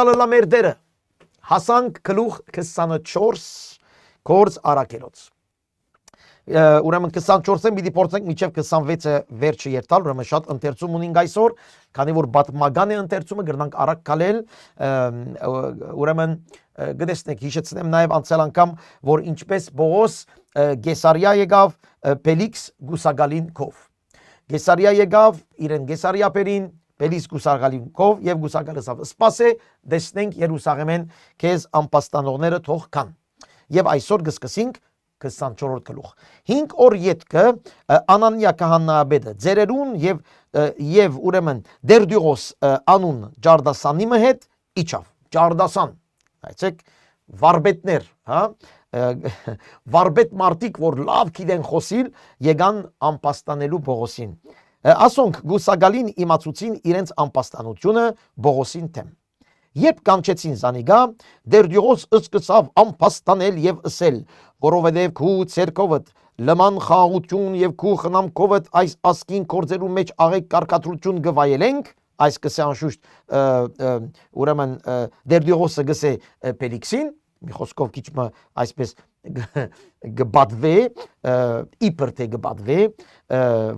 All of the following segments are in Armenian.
Մեր դերը հասանք գլուխ 24 կորձ առաքելոց։ Ուրեմն 24-ին պիտի փորձենք մինչև 26-ը վերջը երթալ, ուրեմն շատ ընթերցում ունենք այսօր, քանի որ պատմական է ընթերցումը, գրնանք արագ գալել, ուրեմն գտեսնեք, հիշեցնեմ նաև անցյալ անգամ, որ ինչպես Բողոս Գեսարիա եկավ Պելիքս Գուսագալին կով։ Գեսարիա եկավ իրեն Գեսարիա բերին, Պելիքս Գուսագալին կով եւ Գուսագալը ասավ. «Սպասե, դեսնենք Երուսաղեմեն քեզ ամպաստանողները թող կան»։ Եվ այսօր կսկսենք 24-րդ գլուխ։ 5 օր յետքը Անանիա քահանայապետը ձերերուն եւ ուրեմն Դերդյուղոս անուն Ջարդասանի հետ իջավ։ Ջարդասան, այսեք վարպետներ, հա, վարպետ մարդիկ, որ լավ գիտեն խոսիլ, եկան ամպաստանելու Բողոսին։ Ասոնք Գուսագալին իմացուցին իրենց ամպաստանությունը Բողոսին թեմ։ Երբ կանչեցին զանիգա, Դերդյուղոս սկսավ ամպաստանել եւ ըսել, որովհետեւ քու ցերկովդ լման խաղաղություն եւ քու խնամքովդ այս ասկին կորձերու մեջ աղեք կարկատրություն գվայելենք, այս կսե անշուշտ ուրեմն Դերդյուղոսը գսե Պելիքսին, մի խոսքով քիչ այսպես գբադվե, իբր թե գբադվե,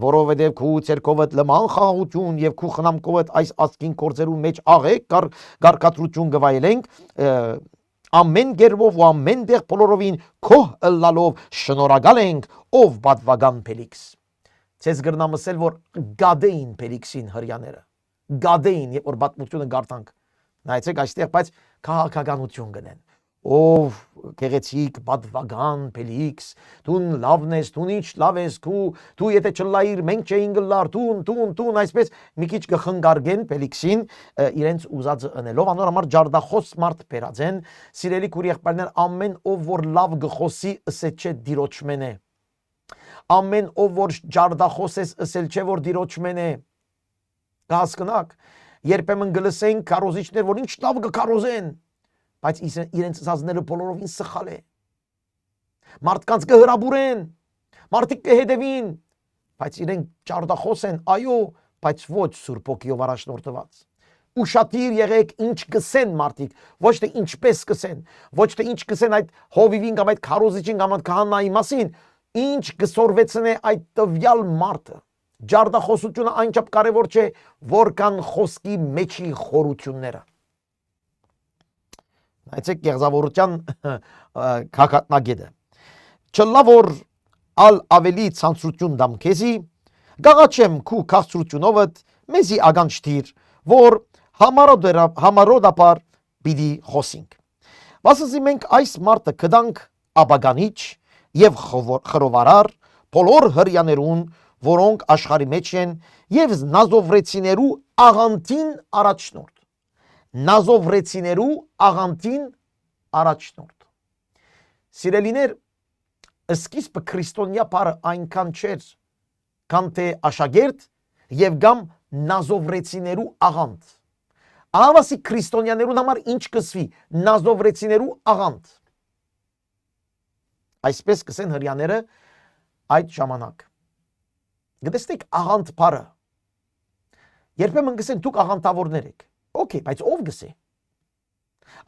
որովհետև քու ցերկովդ լման խաղաղություն եւ քու խնամքովդ այս ասկին կորձերու մեջ աղեք կարկատրություն գվայելենք, ամեն գերվով ու ամեն դեղ բոլորովին քոհ ըլլալով շնորհակալ ենք, ով բադվագան Պելիքս։ Ցես գրնամ ասել, որ գադեին Պելիքսին հրյաները, գադեին, երբ որ պատմությունը գարտանք, նայեցեք այստեղ, բայց քաղաքականություն գնեն, ով գեղեցիկ բադվագան Պելիքս, դուն լավն ես, դուն ինչ լավ ես, դու եթե չլայիր, մենք չէինք լար, դուն այսպես մի քիչ կխնգարգեն Պելիքսին իրենց ուզածը ընելով, անոր համար ջարդախոս մարդ բերած են, սիրելի քույր եղբայրներ, ամեն ով որ լավ գխոսի ըսե չէ դիրոճմեն է, ամեն ով որ ջարդախոս ես ըսել չէ որ դիրոճմեն է, կհասկնաք, երբեմն գլսենք քարոզիչներ, որ ինչ լավ կքարոզեն, բայց իրենց ասածները բոլորովին սխալ է, մարդկանց կհրաբուրեն, մարդիկ կհետևին, բայց իրենք ջարդախոս են, այո, բայց ոչ Սուրբ Հոգիով առաջնորդված։ Ուշադիր եղեք ինչ կսեն մարդիկ, ոչ թե ինչպես կսեն, ոչ թե ինչ կսեն այդ հովիվին կամ այդ քարոզիչին կամ այդ քահանայի մասին, ինչ կսորվեցնե այդ տվյալ մարդը։ Ջարդախոսությունը այնչափ կարևոր չէ, որքան խոսքի մեջի խորությունները։ Այսեք գեղձավորության քակատնագետը։ Չլա որ ալ ավելի ցանցություն դամ քեզի, գաղաչեմ քու քաղցրությունովդ մեզի ագանչտիր, որ համարոդապար պիտի խոսենք։ Վասնզի մենք այս մարդը կդանք աբագանիչ եւ խրովարար բոլոր հրյաներուն, որոնք աշխարհի մեջ են, եւ նազովրեցիներու աղանտին առաջնորդ։ Նազովրեցիներու աղանտին առաջնորդ։ Սիրելիներ, սկիզբը քրիստոնյա բառը այնքան չէր, քան թե աշակերտ եւ կամ նազովրեցիներու աղանտ։ Ահավասի քրիստոնյաներուն համար ինչ կսվի նազովրեցիներու աղանտ։ Այսպես կսեն հրյաները այդ ժամանակ։ Գտեսնեք աղանտ բառը։ Երբեմն կսեն դուք աղանտավորներ եք։ Okay, բայց ով գսե։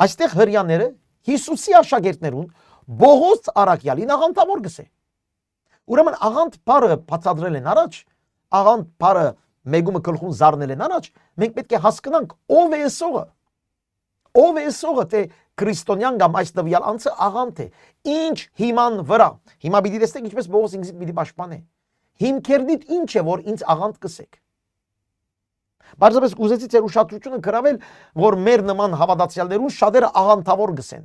Այստեղ հրյաները Հիսուսի աշակերտներուն Բողոս Արաքյալին աղանտավոր գսե։ Ուրեմն աղանտ բառը բացատրել են առաջ, աղանտ բառը մեգումը գլխուն զարնել են առաջ, մենք պետք է հասկանանք ով է եսողը։ Ով է եսողը, թե քրիստոնյան կամ այս տվյալ անձը աղանտ է։ Ինչ հիման վրա։ Հիմա պիտի տեսնենք ինչպես Բողոս ինքսից պիտի պաշտպանե։ Հիմքերնիդ ինչ է, որ ինձ աղանտ կսեք։ Բարձրապես կուզեցի ձեր ուշադրությունը գրավել, որ մեր նման հավատացյալներուն շատերը աղանտավոր գսեն։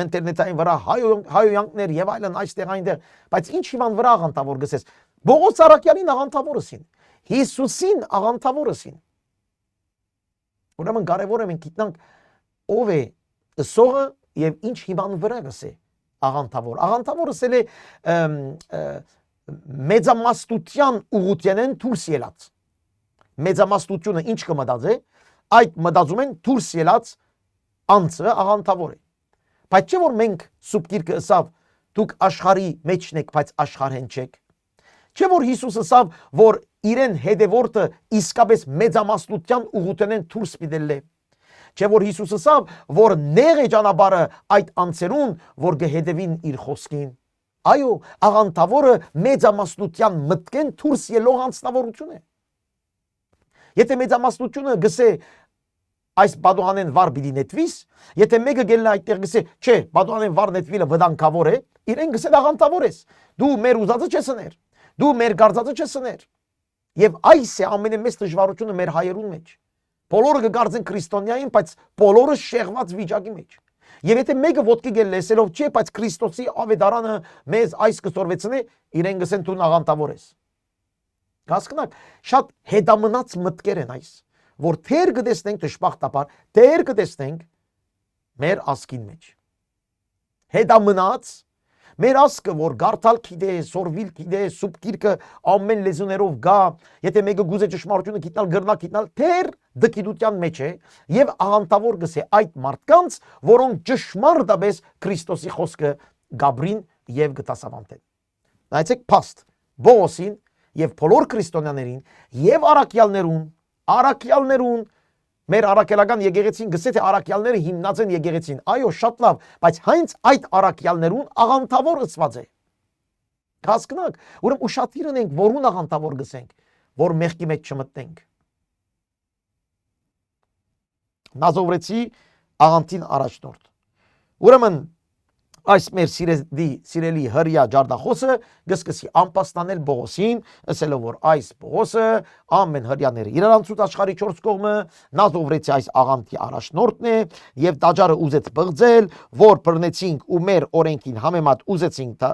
Ինտերնետային վրա հայոյանքներ եւ այլն այստեղ այնտեղ, բայց ինչ հիման վրա աղանտավոր գսես։ Բողոս Արաքյալին աղանտավորըսին, Հիսուսին աղանտավորըսին։ Ուրեմն կարևոր է մենք գիտնանք ով է ըսողը եւ ինչ հիման վրա գսե աղանտավոր։ Աղանտավորը սել է մեծամասնության ուղղությանեն դուրս ելած։ Մեծամասնությունը ինչ կմտածե, այդ մտածում են դուրս ելած անձը աղանտավոր է։ Բայց չէ որ մենք Սուրբ Գիրքը ասավ, դուք աշխարհի մեջն եք, բայց աշխարհեն չեք։ Չէ որ Հիսուս ասավ, որ իրեն հետևորդը իսկապես մեծամասնության ուղղութենեն դուրս պիտի լե։ Չէ որ Հիսուսը ասավ, որ նեղ է ճանապարհը այդ անձերուն, որ գհետևին իր խոսքին։ Այո, աղանտավորը մեծամասնության մտքեն դուրս ելող անձնավորություն է։ Եթե մեծամասնությունը գսե այս բադոհանեն վար պիտի նետվիս, եթե մեկը գելնա այդտեղ գսե, չէ, բադոհանեն վար նետվիլը վտանգավոր է, իրեն գսել աղանտավոր ես։ Դու մեր ուզածը չես սներ, դու մեր գարձածը չես սներ։ Եվ այս է ամենամեծ դժվարությունը մեր հայերուն մեջ։ Բոլորը կգարձեն քրիստոնյային, բայց բոլորը շեղված վիճակի մեջ։ Եվ եթե մեկը ոտքի գել լեսելով չէ, բայց Քրիստոսի ավետարանը մեզ այս կստորվեցնի, իրեն գսեն դու աղանտավոր ես։ Հասկանաք, շատ հետամնաց մտքեր են այս, որ թեր կտեսնենք դժբախտաբար, թեր կտեսնենք մեր ասկին մեջ։ Հետամնաց մեր ասկը, որ գարթալ գիտե, սորվիլ գիտե, սուպ գիրքը ամեն լեզուներով գա, եթե մեկը գուզե ճշմարտությունը գիտնալ, գրնա գիտնալ, թեր դկիդության մեջ է եւ աղանտավոր գսե այդ մարդկանց, որոնք ճշմարտապես Քրիստոսի խոսքը գաբրին եւ գտասավանտեն։ Նայեցեք փաստ Բողոսին եւ բոլոր քրիստոնյաներին եւ առաքյալներուն մեր առաքելական եկեղեցին գսե թե առաքյալները հիմնած են եկեղեցին։ Այո, շատ լավ, բայց հենց այդ առաքյալներուն աղանտավոր ըսված է։ Հասկանաք, ուրեմն ուշադիր ենք, որուն աղանտավոր գսենք, որ մեղքի մեջ չմտնենք։ Նազովրեցի աղանտին առաջնորդ։ Ուրեմն այս մեր սիրելի հրյա ջարդախոսը գսկսի անպաստանել Բողոսին, ասելով որ այս Բողոսը ամեն հրյաները իրարանցուց աշխարհի 4 կողմը, Նազովրեցի այս աղանտի առաջնորդն է եւ տաճարը ուզեց բղձել, որ բռնեցինք ու մեր օրենքին համեմատ ուզեցինք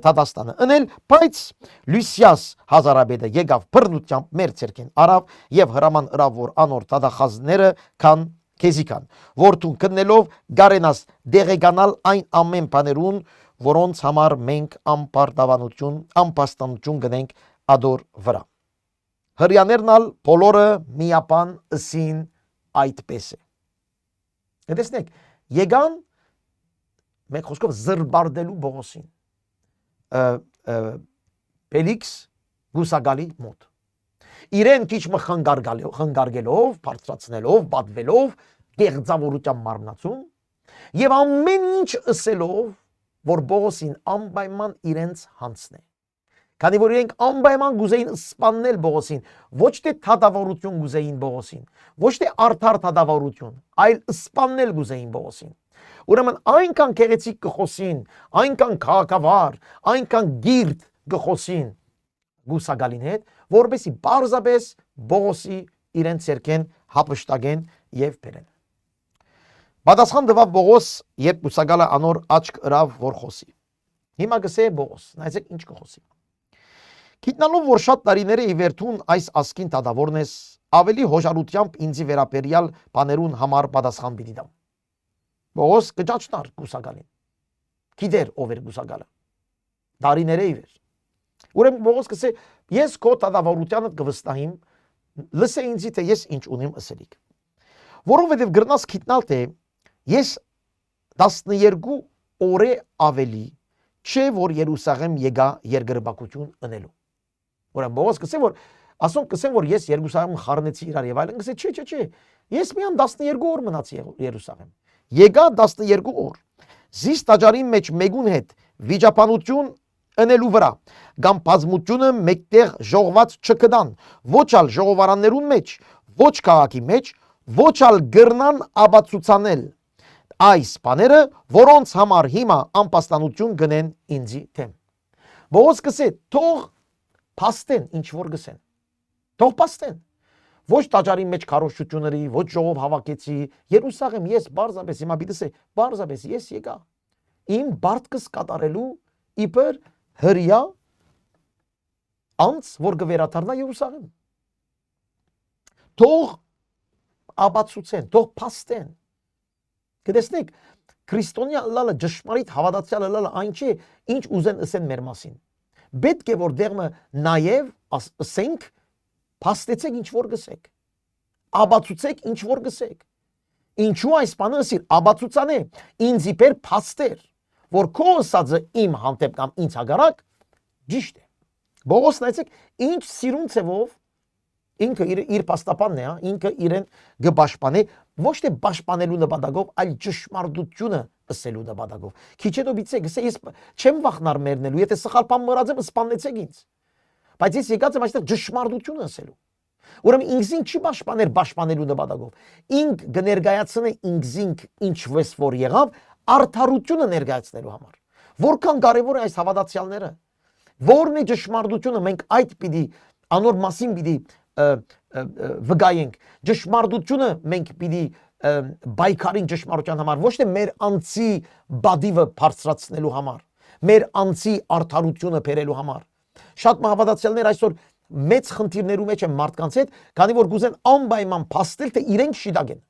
Թադաստանը ընել, բայց Լյուսիաս հազարաբեդը եկավ բռնությամբ մեր ցերքեն արավ եւ հրաման ըրավ որ անոր տադախազները կան Քեզիկան, որտուն կնելով գարենաս դեղեկանալ այն ամեն բաներուն, որոնց համար մենք անպաստանություն գնենք ադոր վրա։ Հրյաներն ալ բոլորը միապան ըսին այդպես է։ Տեսնեք, եկան մեկ խոսքով զրբարդելու Բողոսին, Պելիքս Գուսագալի մոտ։ Իրեն քիչ մը խնգարգելով, բարձրացնելով, պատվելով, գեղձավորությամբ մարմնացում եւ ամեն ինչ ըսելով, որ Բողոսին անպայման իրենց հանցնե։ Քանի որ իրենք անպայման գուզեին սպաննել Բողոսին, ոչ թե թադավորություն գուզեին Բողոսին, ոչ թե արդար թադավորություն, այլ սպաննել գուզեին Բողոսին։ Ուրեմն այնքան քեղեցիկ կխոսին, այնքան քաղաքավար, այնքան գիրտ կխոսին Գուսագալին հետ, որովհետեւ բարձրապես Բողոսի իրեն ցերքեն հապշտագեն եւ բերեն։ Պատասխան տվավ Բողոս, երբ Գուսագալը անոր աչք ըրավ որ խոսի։ Հիմա գսե Բողոս, նայեցեք ինչ կխոսի։ Գիտնալով որ շատ տարիներ է ի վերթուն այս ասկին տադավորն ես, ավելի հոժարությամբ ինձի վերապերյալ բաներուն համար պատասխան պիտի տամ։ Բողոս կճաճնար Գուսագալին։ Գիտեր ով էր Գուսագալը։ Տարիներ է ի վեր։ Ուրեմն Բողոս կսե ես քո տադավորությանդ կվստահիմ, լսե ինձի թե ես ինչ ունիմ ըսելիք։ Որովհետև գրնաս գիտնալ թե ես 12 օր ավելի չէ որ Երուսաղեմ եկա երկրպագություն ընելու։ Ուրեմն Բողոս կսե որ ասոնք կսեն որ ես Երուսաղեմ խառնեցի իրար եւ այլն, կսե չէ, ես միան 12 օր մնացի Երուսաղեմ։ Եկա 12 օր։ Զիս տաճարի մեջ մեկուն հետ վիճապանություն ընելու վրա, կամ բազմությունը մեկտեղ ժողոված չկդան, ոչ ալ ժողովարաններուն մեջ, ոչ քաղաքի մեջ, ոչ ալ գրնան աբացուցանել այս բաները, որոնց համար հիմա անպաստանություն գնեն ինձի թեմ։ Բողոս կսե թող փաստեն ինչ որ գսեն։ Թող փաստեն։ Ոչ տաճարի մեջ քարոշչությունների, ոչ ժողով հավաքեցի, Երուսաղեմ ես բարձրապես հիմա պիտի ասե, բարձրապես ես եկա իմ բարտքս կատարելու իբր հրյա անց որ գվերաթարնա Երուսաղեմ։ Թող աբացուցեն, թող փաստեն։ Կտեսնեք, քրիստոնյա լալը ճշմարիտ հավատացյալ լալը այն չէ, ինչ ուզեն ասեն մեր մասին։ Պետք է որ դեղը նաև ասենք, փաստեցեք ինչ որ գսեք։ Աբացուցեք ինչ որ գսեք։ Ինչու այս բանը ասիր, աբացուցանե, ինձ իբեր փաստեր, որ քո ասածը իմ հանդեպ կամ ինձ հագարակ ճիշտ է։ Բողոս նայեցեք, ինչ սիրուն ցևով Ինքը իր պաստապանն է, հա, ինքը իրեն գբաշխանե, ոչ թե պաշտպանելու նպատակով, այլ ճշմարտությունը ասելու նպատակով։ Քիչ հետո բիցե, գսե ես չեմ վախնար մեռնելու, եթե սխալ բան մոռացեմ, սպանեցեք ինձ։ Բայց ես եկած եմ այստեղ ճշմարտությունը ասելու։ Ուրեմն ինքզին չի պաշտպանելու նպատակով։ Ինք կներկայացնե ինքզին ինչ որ եղավ, արդարությունը ներկայացնելու համար։ Որքան կարևոր է այս հավատացյալները։ Որն է ճշմարտությունը, մենք այդ պիտի անոր մասին պիտի վգայենք, ճշմարտությունը մենք պիտի բայկարին ճշմարտության համար, ոչ թե մեր անձի բադիվը բարձրացնելու համար, մեր անձի արդարությունը բերելու համար։ Շատ հավատացյալներ այսօր մեծ խնդիրներու մեջ են մարդկանց հետ, քանի որ գուզեն անպայման փաստել, թե իրենք շիդակ են։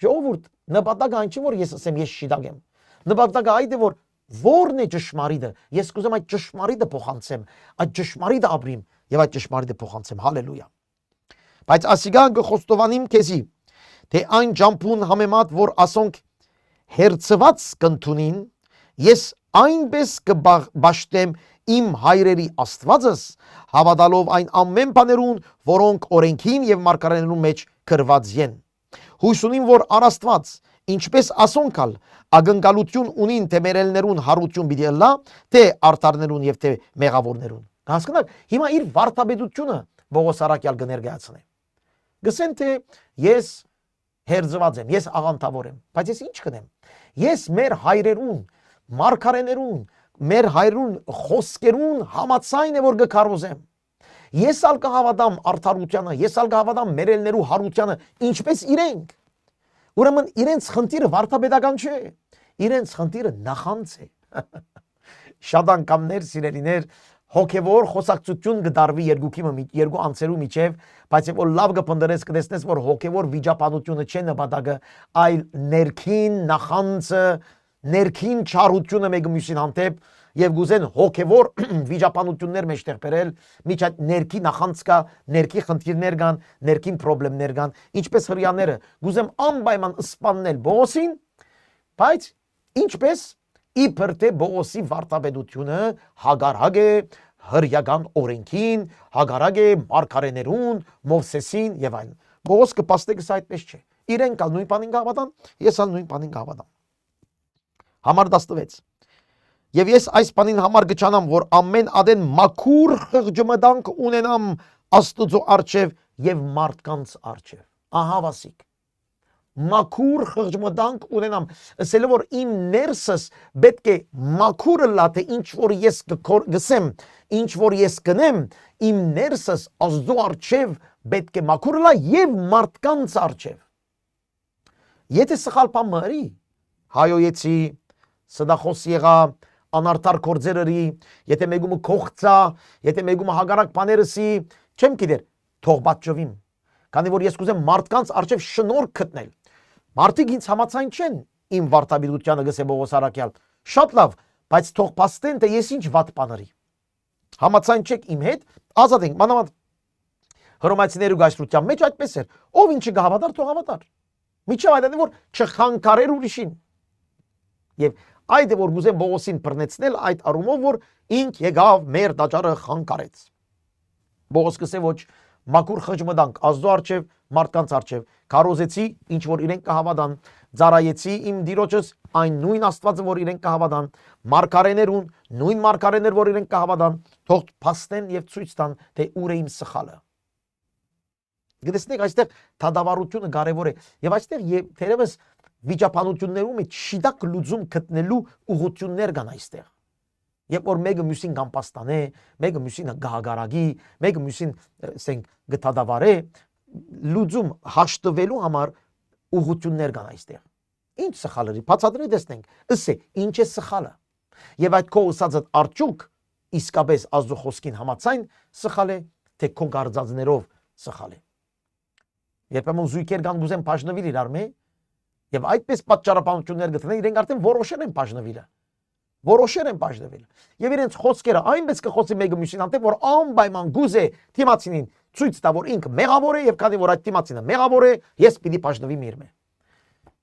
Ժողովուրդ, նպատակը այն չի, որ ես ասեմ ես շիդակ եմ։ Նպատակը այդ է, որ որն է ճշմարիտը, ես կուզեմ այդ ճշմարիտը փոխանցեմ, այդ ճշմարիտը ապրիմ եւ այդ ճշմարիտը փոխանցեմ։ Հալելույա։ Բայց ասիգան գխոստովանիմ քեզի, թե այն ջամփուն համեմատ, որ ասոնք հերցված կընդունին, ես այնպես կբաշխտեմ իմ հայրերի Աստվածս, հավատալով այն ամեն բաներուն, որոնք օրենքին եւ մարգարեներուն մեջ գրված են։ Հույս ունիմ, որ առաստված, ինչպես ասոնքալ, ագնկալություն ունին թե մերելներուն հարություն պիտի ըլլա, թե արդարներուն եւ թե մեղավորներուն։ Հասկանաք, հիմա իր վարդապետությունը Պողոս Արաքյալ կներկայացնի։ Գսեն թե ես հերձված եմ, ես աղանդավոր եմ, բայց ես ինչ կնեմ։ Ես մեր հայրերուն, մարգարեներուն, մեր հայրուն խոսքերուն համաձայն է որ կքարոզեմ։ Ես ալ կհավատամ արդարությանը, ես ալ կհավատամ մերելներու հարությանը, ինչպես իրենք։ Ուրեմն իրենց խնդիրը վարդապետական չէ, իրենց խնդիրը նախանց է։ Շատ անգամներ, սիրելիներ, հոգևոր խոսակցություն կդարվի երկու անձերու միջև, բայց երբ որ լավ կփնտրես կտեսնես, որ հոգևոր վիճապանությունը չէ նպատակը, այլ ներքին նախանցը, ներքին չարությունը մեկը մյուսին հանդեպ եւ գուզեն հոգևոր վիճապանություններ մեջտեղ բերել, միջ այդ ներքի նախանց կա, ներքի խնդիրներ կան, ներքին խնդիրներ կան, ինչպես հрьяաները գուզեմ անպայման սպանել Բողոսին, բայց ինչպես իբր թե Բողոսի վարդապետությունը հագարակ է հրյական օրենքին, հագարակ է մարգարեներուն, Մովսեսին եւ այլն։ Բողոս կպաստեգս այդպես չէ։ Իրենք ալ նույն բանին կհավատան, ես ալ նույն բանին կհավատամ։ Համար 16 Եվ ես այս բանին համար գճանամ, որ ամեն ադեն մաքուր խղճմտանք ունենամ Աստուծո առջև եւ մարդկանց առջև։ Ահա վասիկ։ Մաքուր խղճմտանք ունենամ, ասելով որ իմ ներսս պետք է մաքուրը լա, թե ինչ որ ես գսեմ, ինչ որ ես կնեմ, իմ ներսս Աստծո առջև պետք է մաքուրը լա եւ մարդկանց առջև։ Եթե սխալ բան մըրի, հայոյեցի, սդախոս եղա, անարդար կործերըրի, եթե մեգումը կողծա, եթե մեգումը հագարակ բաներըսի, չեմ գիտեր, թող պատճվիմ, քանի որ ես կուզեմ մարդկանց առջև շնորհք գտնել։ Մարդիկ ինձ համաձայն չեն իմ վարդապետությանը գսե Պողոս Արաքյալ, շատ լավ, բայց թող փաստեն, թե ես ինչ վատ բաների։ Համաձայն չեք իմ հետ, ազատ ենք, մանավանդ հռոմեացիներու գայսրության մեջ այդպես էր, ով ինչի կհավատար, թող հավատար։ Միջև այդ որ չխանգարեր ուրիշին։ Եվ այդ է որ գուզեմ Պողոսին բռնեցնել այդ առումով, որ ինք եկավ մեր տաճարը խանգարեց։ Պողոս գսե ոչ մաքուր խղճմտանք Աստծո առջև, մարդկանց առջև, քարոզեցի, ինչ որ իրենք կհավատան, ծառայեցի իմ Տիրոջս, այն նույն Աստվածը, որ իրենք կհավատան, մարգարեներուն, նույն մարգարեներ, որ իրենք կհավատան, թող փաստեն եւ ցույց տան, թե ուր է իմ սխալը։ Գտեսնեք, այստեղ թադավարությունը կարևոր է, եւ այստեղ թերևս վիճապանություններում է շիդակ լուծում գտնելու ուղղություններ կան այստեղ։ Երբ որ մեկը մյուսին կամպաստանե, մեկը մյուսին գահագարագի, մեկը մյուսին ասենք գտադավարե, լուծում հաշտվելու համար ուղղություններ կան այստեղ։ Ինչ սխալը, բացատրի տեսնենք, ըսե ինչ է սխալը։ Եվ այդ քո ուսածը արդյոք իսկապես Աստծո խոսքին համաձայն սխալ է, թե քո գարձածներով սխալ է։ Երբեմն զույգեր կան գուզեն բաժնվել իրար մեջ, եւ այդպես պատճառաբանություններ գտնեն, իրենք արդեն որոշել են բաժնվելը։ Որոշել են բաժնվել։ Եվ իրենց խոսքերը այնպես կխոսի մեկը մյուսին հանդեպ, որ անպայման գուզե թիմացինին ցույց տա, որ ինքը մեղավոր է եւ քանի որ այդ թիմացինը մեղավոր է, ես պիտի բաժնվի իր մեջ։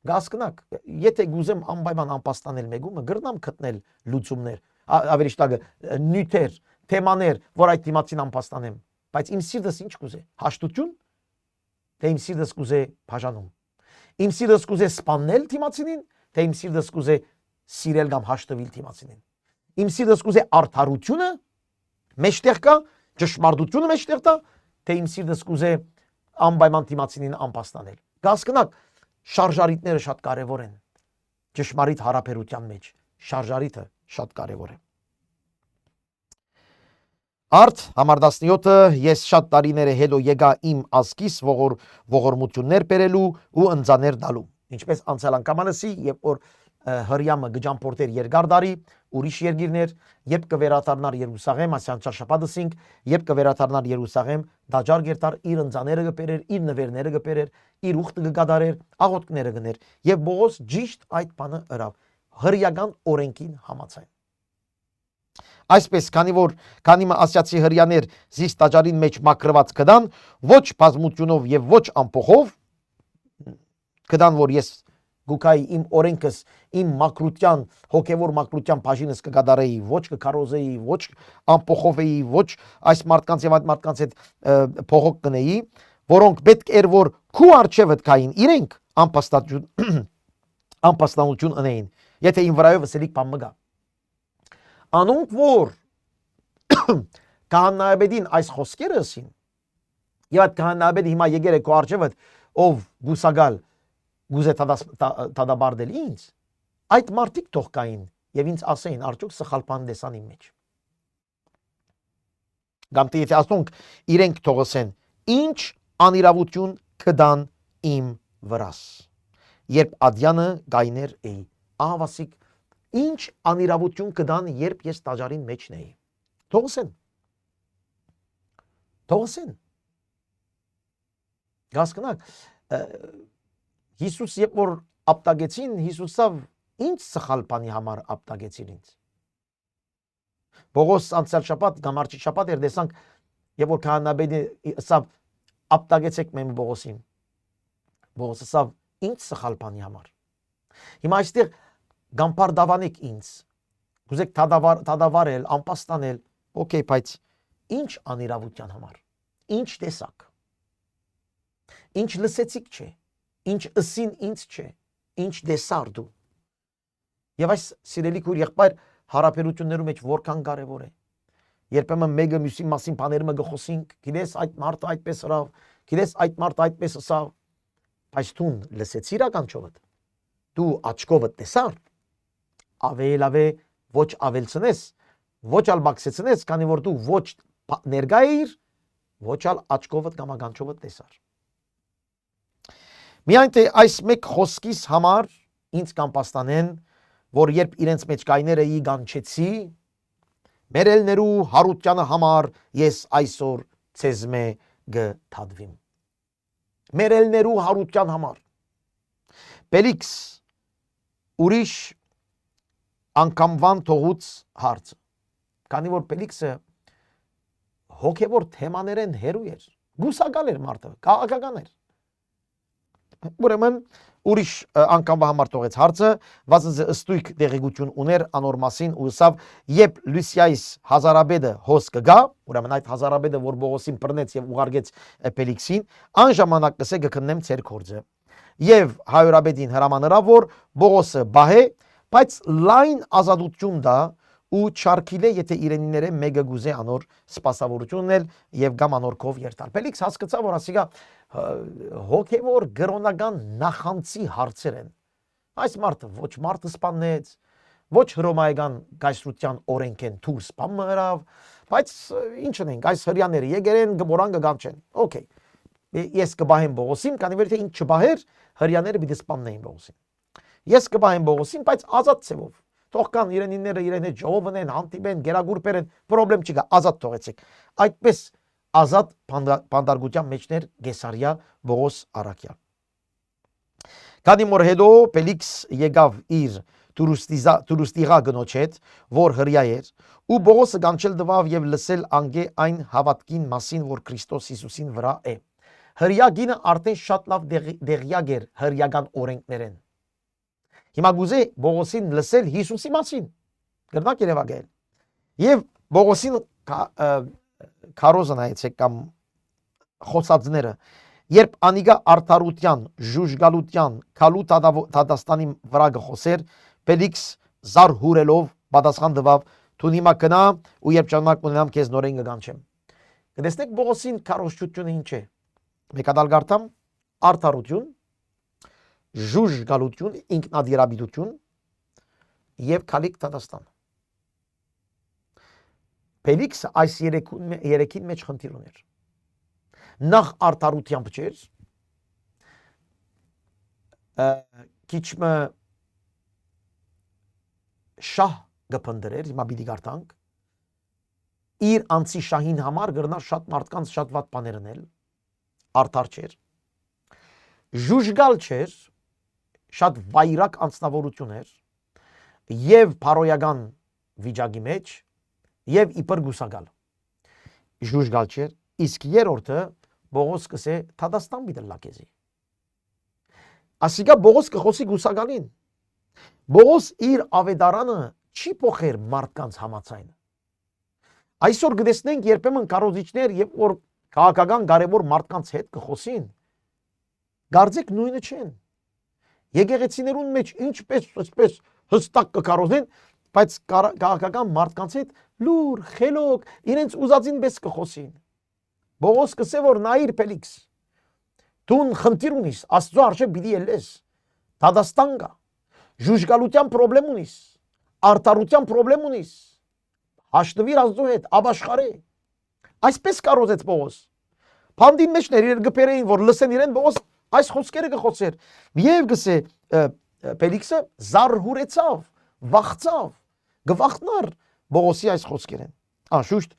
Գասկնակ, եթե գուզեմ անպայման անպաստանել մեկումը, գրնամ գտնել լուծումներ, ավելի շտագը նյութեր, թեմաներ, որ այդ թիմացին անպաստանեմ, բայց իմ սիրտս ինչ կուզե, հաշտություն, թե իմ սիրտս կուզե բաժանում, իմ սիրտս կուզե սպանել թիմացինին, թե իմ սիրտս կուզե սիրել կամ հաշտվել թիմացինին, իմ սիրտս կուզե արդարությունը մեջտեղ կա, ճշմարտությունը մեջտեղ կա, թե իմ սիրտս կուզե անպայման թիմացինին անպաստանել։ Հասկանաք, շարժարիտները շատ կարևոր են ճշմարիտ հարաբերության մեջ, շարժարիտը շատ կարևոր է։ Արդ համար 17-ը ես շատ տարիներ հետո եկա իմ ազգիս ողորմություններ բերելու ու ընձաներ տալու։ Ինչպես անցյալ անգամ անեցի, երբ որ հրյամը գճամփորդեր երկար տարի, ուրիշ երկիրներ, երբ կվերադառնար Երուսաղեմ, ասյան շաբաթսինք, երբ կվերադառնար Երուսաղեմ, դաջար գերտար իր ընձաները կբերեր, իր նվերները կբերեր, իր ուխտը կգադարեր, աղոթքները կներ, եւ Բողոս ճիշտ այդ բանը ըրավ, հրյական օրենքին համաձայն։ Այսպես, քանի մը ասիացի հրյաներ զիս տաճարին մեջ մաքրված կդան, ոչ բազմությունով եւ ոչ ամփոխով, կդան, որ ես գուկայի իմ օրենքս, իմ մաքրության, հոգևոր մաքրության բաժինս կգադարեի, ոչ կքարոզեի, ոչ ամփոխովեի, ոչ այս մարդկանց եւ այդ մարդկանց հետ փողոք կնեի, որոնք պետք էր որ քու արչեվդ կային իրենք անպաստանություն ունեին, եթե իմ վրայով սելիկ բան մգա։ Անոնք որ քահանայաբեդին այս խոսքերը ասին, եւ այդ քահանայաբեդը հիմա եկել է քո արչեվդ, ով գուսագալ գուզե տադաբարդել ինձ, այդ մարդիկ թող կային եւ ինձ ասեին արդյոք սխալ բան դեսան իմ մեջ։ Կամ թե եթե ասոնք իրենք թող ասեն, ինչ անիրավություն կդան իմ վրաս, երբ ադյանը գայներ էի, ահավասիկ, ինչ անիրավություն կդան, երբ ես տաճարին մեջն էի։ Թող ասեն։ Թող ասեն։ Հասկանաք, Հիսուս երբ որ ապտագեցին, Հիսուսավ ինչ սխալ բանի համար ապտագեցին ինձ։ Բողոս անցյալ շաբաթ, կամ առաջի շաբաթ էր տեսանք, երբ որ քահանաբեդը ասավ ապտագեցեք մեմ Բողոսին։ Բողոս ասավ ինչ սխալ բանի համար։ Հիմա այստեղ գամփար դավանեք ինձ։ Գուզեք տադավարել, անպաստանել, օքեյ, բայց ինչ անիրավության համար։ Ինչ տեսակ։ Ինչ լսեցիք չէ։ Ինչ ըսին ինձ չէ, ինչ դեսար դու։ Եվ այս սիրելի քույր եղբայր հարաբերություններում մեջ որքան կարևոր է։ Երբեմն մեկը մյուսի մասին բաները գխոսենք, գիտես այդ մարդը այդպես հրավ, գիտես այդ մարդը այդպես ասավ, բայց դու լսեցի իրականչովդ, դու աչքովդ տեսար, ավելավե ոչ ավելցնես, ոչ ալ բացեցնես, քանի որ դու ոչ ներկա էիր, ոչ ալ աչքովդ կամ ականջովդ տեսար։ Միայն թե այս մեկ խոսքիս համար ինձ կանպաստանեն, որ երբ իրենց մեջ կայները ի գանչեցի, մերելներու հարությանը համար ես այսօր ցեզմե գթադվիմ։ Մերելներու հարության համար։ Պելիքս ուրիշ անգամվան թողուց հարց։ Քանի որ Պելիքսը հոգևոր թեմաներեն հերու էր, գուսակալ էր մարդը, քաղաքական էր։ Ուրեմն ուրիշ անգամվա համար թողեց հարցը, վասնզե ըստույք դեղեցություն ուներ անոր մասին ու ասավ, երբ Լուսիայիս հազարաբեդը հոս կգա, ուրեմն այդ հազարաբեդը որ Բողոսին բռնեց եւ ուղարկեց Պելիքսին, անժամանակ կսե գքննեմ ծեր կորձը։ Եվ հայորաբեդին հրամանրավ որ Բողոսը բահե, բայց լայն ազատություն դա ու չարքիլե, եթե իրենիները մեկը գուզե անոր սպասավորությունն էլ եւ գամ անորքով երթալ։ Պելիքս հասկացավ, որ ասիկա հոգևոր գրոնական նախանցի հարցեր են։ Այս մարդը ոչ մարդը սպանեց, ոչ հռոմայական գայսրության օրենք են թուր սպանմրավ, բայց ինչ ունենք, այս հрьяաները եկել են գմորան գանչեն։ Okay։ Ես կբահեմ Բողոսին, քանի որ թե ինչ չբահեր, հрьяաները պիտի սպաննեին Բողոսին։ Ես կբահեմ Բողոսին, բայց ազատ ցևով։ Թող կան իրենիները իրեն հետ ժողովն են, հանդիպեն, գերագուրպեր են, պրոբլեմ չկա, ազատ թողեցեք։ Այդպես ազատ բանդարգության մեջներ Գեսարիա Բողոս Արաքյալ։ Քանի որ հետո Պելիքս եկավ իր տուրիստիղա գնոջ հետ, որ հրյա էր, ու Բողոսը կանչել տվավ եւ լսել անգե այն հավատքին մասին, որ Քրիստոս Հիսուսին վրա է։ Հրյա գինը արդեն շատ լավ դեղյակ էր հրյական օրենքներեն։ Հիմա գուզե Բողոսին լսել Հիսուսի մասին, գրնակ երևակել։ Եվ Բողոսին քարոզը նայեցեք կամ խոսածները, երբ անիգա արդարության, ժուժգալության, քալու Թադաստանի վրա գխոսեր, Ֆելիքս զարհուրելով պատասխան տվավ, «Դու հիմա գնա ու երբ ժամանակ ունենամ քեզ նորեն կգանչեմ»։ Կտեսնեք Պողոսին քարոզչությունը ինչ է։ Մեկ հատ գարտամ արդարություն, ժուժգալություն, ինքնադիրաբիտություն եւ քալիկ Թադաստան։ Ֆելիքսը այս երեքին մեջ խնդիր ուներ։ Նախ արդարությամբ չէր, քիչմը շահ գփնդրեր, հիմա պիտի գարտանք, իր անցի շահին համար գրնա շատ մարդկանց շատ վատ բաներ անել, արդար չէր, ժուժգալ չէր, շատ վայրակ անձնավորություն էր եւ փարոյական վիճակի մեջ եւ իբր գուսակալ։ Ժուժգալ չէր, իսկ երրորդը Պողոս կսե Թադաստան պիտի լակեզի։ Ասիկա Պողոս կխոսի գուսակալին։ Պողոս իր ավետարանը չի փոխեր մարդկանց համաձայն։ Այսօր գտեսնենք երբեմն կարոզիչներ եւ որ քաղաքական կարևոր մարդկանց հետ կխոսին, գարձեք նույնը չեն։ Եկեղեցիներուն մեջ ինչպես հստակ կկարոզեն, բայց քաղաքական մարդկանց հետ լուր, խելոք, իրենց ուզածին պես կխոսին։ Պողոս կսե որ նայիր Ֆելիքս, դու խնդիր ունիս, Աստծո արժե պիտի ելես, Թադաստան կա, ժուժգալության պրոբլեմ ունիս, արդարության պրոբլեմ ունիս, հաշտվիր Աստծո հետ, ապաշխարե։ Այսպես կարոզեց Պողոս։ Փանդի մեջներ իրեր գբերեին, որ լսեն իրեն Պողոս այս խոսքերը կխոսեր։ Եվ գսե Ֆելիքսը զարհուրեցավ, վախցավ, գվախտնար Պողոսի այս խոսքերեն։ Անշուշտ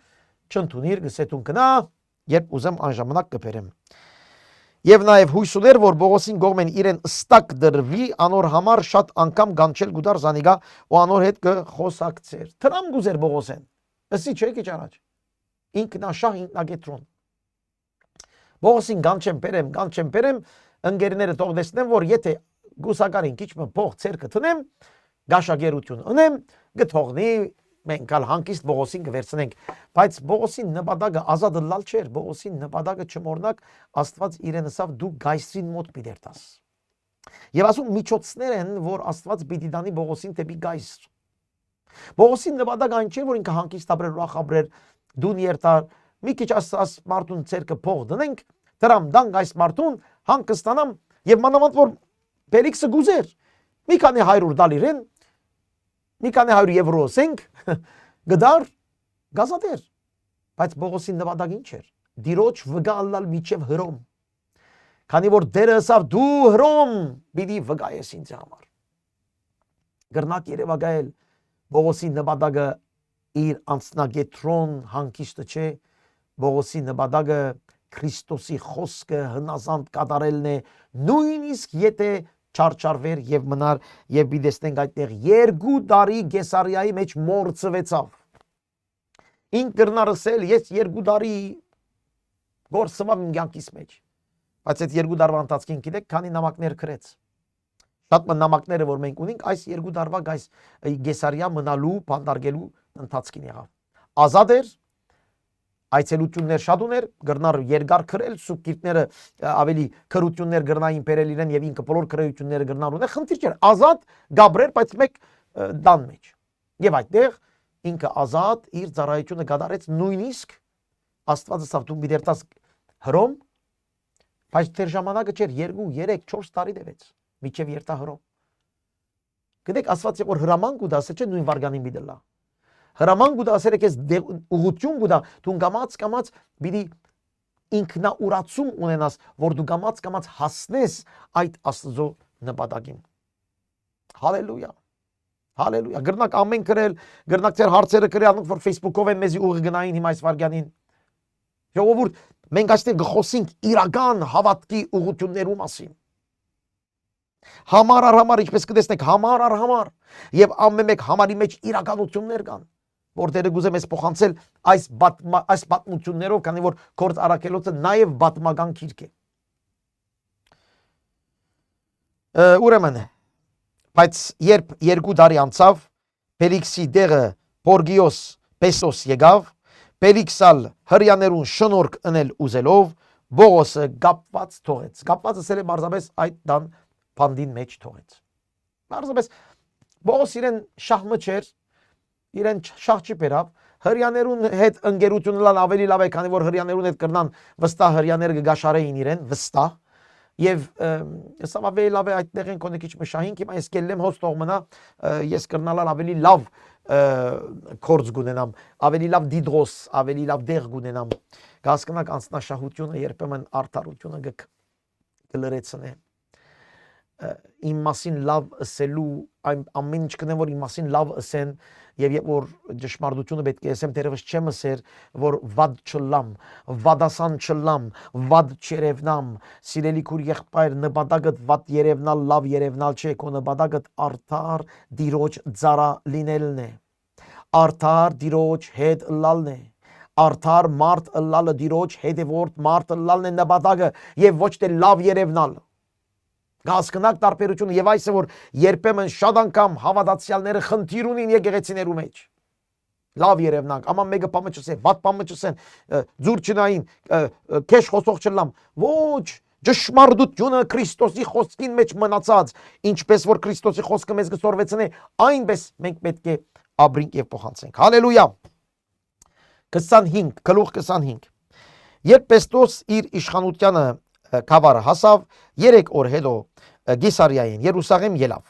չընդունիր գսե տուն կնա, երբ ուզեմ անժամանակ կբերեմ։ Եվ նաև հույս ուներ, որ Պողոսին կողմեն իրեն ստակ դրվի, անոր համար շատ անգամ գանչել գուդար զանիգա ու անոր հետ կխոսակցեր։ Տրամ գուզեր Պողոսեն։ Ըսի չէ քիչ առաջ։ Ինքնաշահ ինքնագետրոն։ Պողոսին գանչեմ բերեմ, ընկերները թող տեսնեն, որ եթե գուսականին քիչ փող ցերկը տնեմ, գաշագերություն ունեմ, գթողնի մենք ալ հանկիստ Պողոսին կվերցնենք, բայց Պողոսի նպատակը ազատ լալ չէր, Պողոսի նպատակը չմոռնակ Աստված իրեն ասավ դու գայսրին մոտ պիտի դերտաս։ Եվ ասում միջոցներ են, որ Աստված պիտի դանի Պողոսին դեպի գայսր։ Պողոսի նպատակը այն չէ, որ ինքը հանկիստ ապրեր, ուրախ ապրեր, դուն երտար, մի քիչ աս մարդուն ցերկը փող դնենք, դրամ դանք այս մարդուն հանգստանամ եւ մանավանդ որ Ֆելիքսը գուզեր մի քանի 100 դալ իրեն, մի քանի 100 եվրո ասենք, գդար գազատեր, բայց Պողոսի նպատակը ինչ էր։ Դիրոջ վգա ալալ միջև Հռոմ, քանի որ դերը ասավ դու Հռոմ պիտի վգայես ինձ համար։ Գրնակ երևակայել Պողոսի նպատակը իր անձնագետրոն հանգիստը չէ, Պողոսի նպատակը Քրիստոսի խոսքը հնազանդ կատարելն է, նույնիսկ եթե չարչարվեր եւ մնար եւ դիտեսնենք այդտեղ 2 տարի Կեսարիայի մեջ մորցվեցավ։ Ինք գրնարսել ես 2 տարի գործսվամ իմ կյանքիս մեջ։ Բայց այդ 2 տարվա ընթացքին գիտեք քանի նամակներ գրեց։ Շատ նամակները որ մենք ունենք այս 2 տարվա այս Կեսարիա մնալու, բանդարգելու ընթացքին եղավ։ Ազատ էր, այցելություններ շատ ուներ, գրնար երկար քրել, սուբկիրտները ավելի քրություններ գրնային բերել իրեն եւ ինքը բոլոր քրությունները գրնար ուներ, խնդիր չէր, ազատ գաբրեր, բայց մեկ դան մեջ։ Եվ այդտեղ ինքը ազատ իր ծառայությունը կատարեց, նույնիսկ Աստվածը ասավ դու դերտաս Հռոմ, բայց դեր ժամանակը չէր 2, 3, 4 տարի դեվեց, միջև երթա Հռոմ։ Գիտեք Աստված որ հրաման կուտասը չէ նույն վարգանին բիդելա։ Հրաման գուտա ասել է քեզ ուղղություն գուտա, դու կամաց պիտի ինքնաուրացում ունենաս, որ դու կամաց հասնես այդ Աստծո նպատակին։ Հալելույա։ Հալելույա։ Գրնակ ամեն գրել, գրնակ ձեր հարցերը գրել, որ Facebook-ով են մեզի ուղի գնային հիմա այս վարգանին։ Ժողովուրդ, մենք այստեղ գխոսենք իրական հավատքի ուղղություններու մասին։ Համար առ համար, ինչպես կտեսնեք, համար առ համար, եւ ամեն մեկ համարի մեջ իրականություններ կան, որ դերը գուզեմ ես փոխանցել այս պատմություններով, քանի որ Գործ Առաքելոցը նաեւ պատմական գիրք է։ Ուրեմն, բայց երբ 2 տարի անցավ, Ֆելիքսի դեղը Պորգիոս Պեսոս եկավ, Պելիքսալ հրյաներուն շնորհք ընել ուզելով Բողոսը գապված թողեց։ Գապված ասել է մարզապես այդ դան բանդին մեջ թողեց։ Մարզապես Բողոս իրեն շահմը չէր, իրեն շահ չի բերավ, հրյաներուն հետ ընկերությունը լան ավելի լավ է, քանի որ հրյաներուն հետ կրնան վստահ հրյաները կգաշարեին իրեն, վստահ։ Եվ սա ավելի լավ է այդտեղ են կոնե քիչ մշահին, հիմա ես կելեմ հոս թող մնա, ես կրնալալ ավելի լավ կորձ գունենամ, ավելի լավ դիդրոս, ավելի լավ դեղ գունենամ։ Գասկնակ անձնաշահությունը երբեմն արդարությունը կլրեցնե։ Իմ մասին լավ ասելու, ամեն ինչ կնեմ, որ իմ մասին լավ ասեն, եւ երբ որ ճշմարտությունը պետք է ասեմ, դերևս չեմ ասեր, որ վատ չլամ, վադասան չլամ, վատ չերևնամ, սիրելի քուր եղբայր, նպատակդ վատ երևնալ, լավ երևնալ չէ, քո նպատակդ արդար դիրոջ ծառա լինելն է, արդար դիրոջ հետ լալն է, արդար մարդ լալը դիրոջ հետևորդ մարդ լալն է նպատակը եւ ոչ թե լավ երևնալ։ Գասկնակ տարբերությունը եւ այս է որ երբեմն շատ անգամ հավատացյալները խնդիր ունին եկեղեցիներու մեջ։ Լավ երևնանք, աման մեկը բամը չսեն, վատ բամը չսեն, ձուր չնային, քեշ խոսող չլամ։ Ոչ, ճշմարտությունը Քրիստոսի խոսքին մեջ մնացած, ինչպես որ Քրիստոսի խոսքը մեզ կսորվեցնե, այնպես մենք պետք է ապրենք եւ փոխանցենք։ Հալելույա։ 25, գլուխ 25։ Երբ Պեստոս իր իշխանությանը Կավարը հասավ 3 օր հետո Գիսարիային Երուսաղեմ ելավ։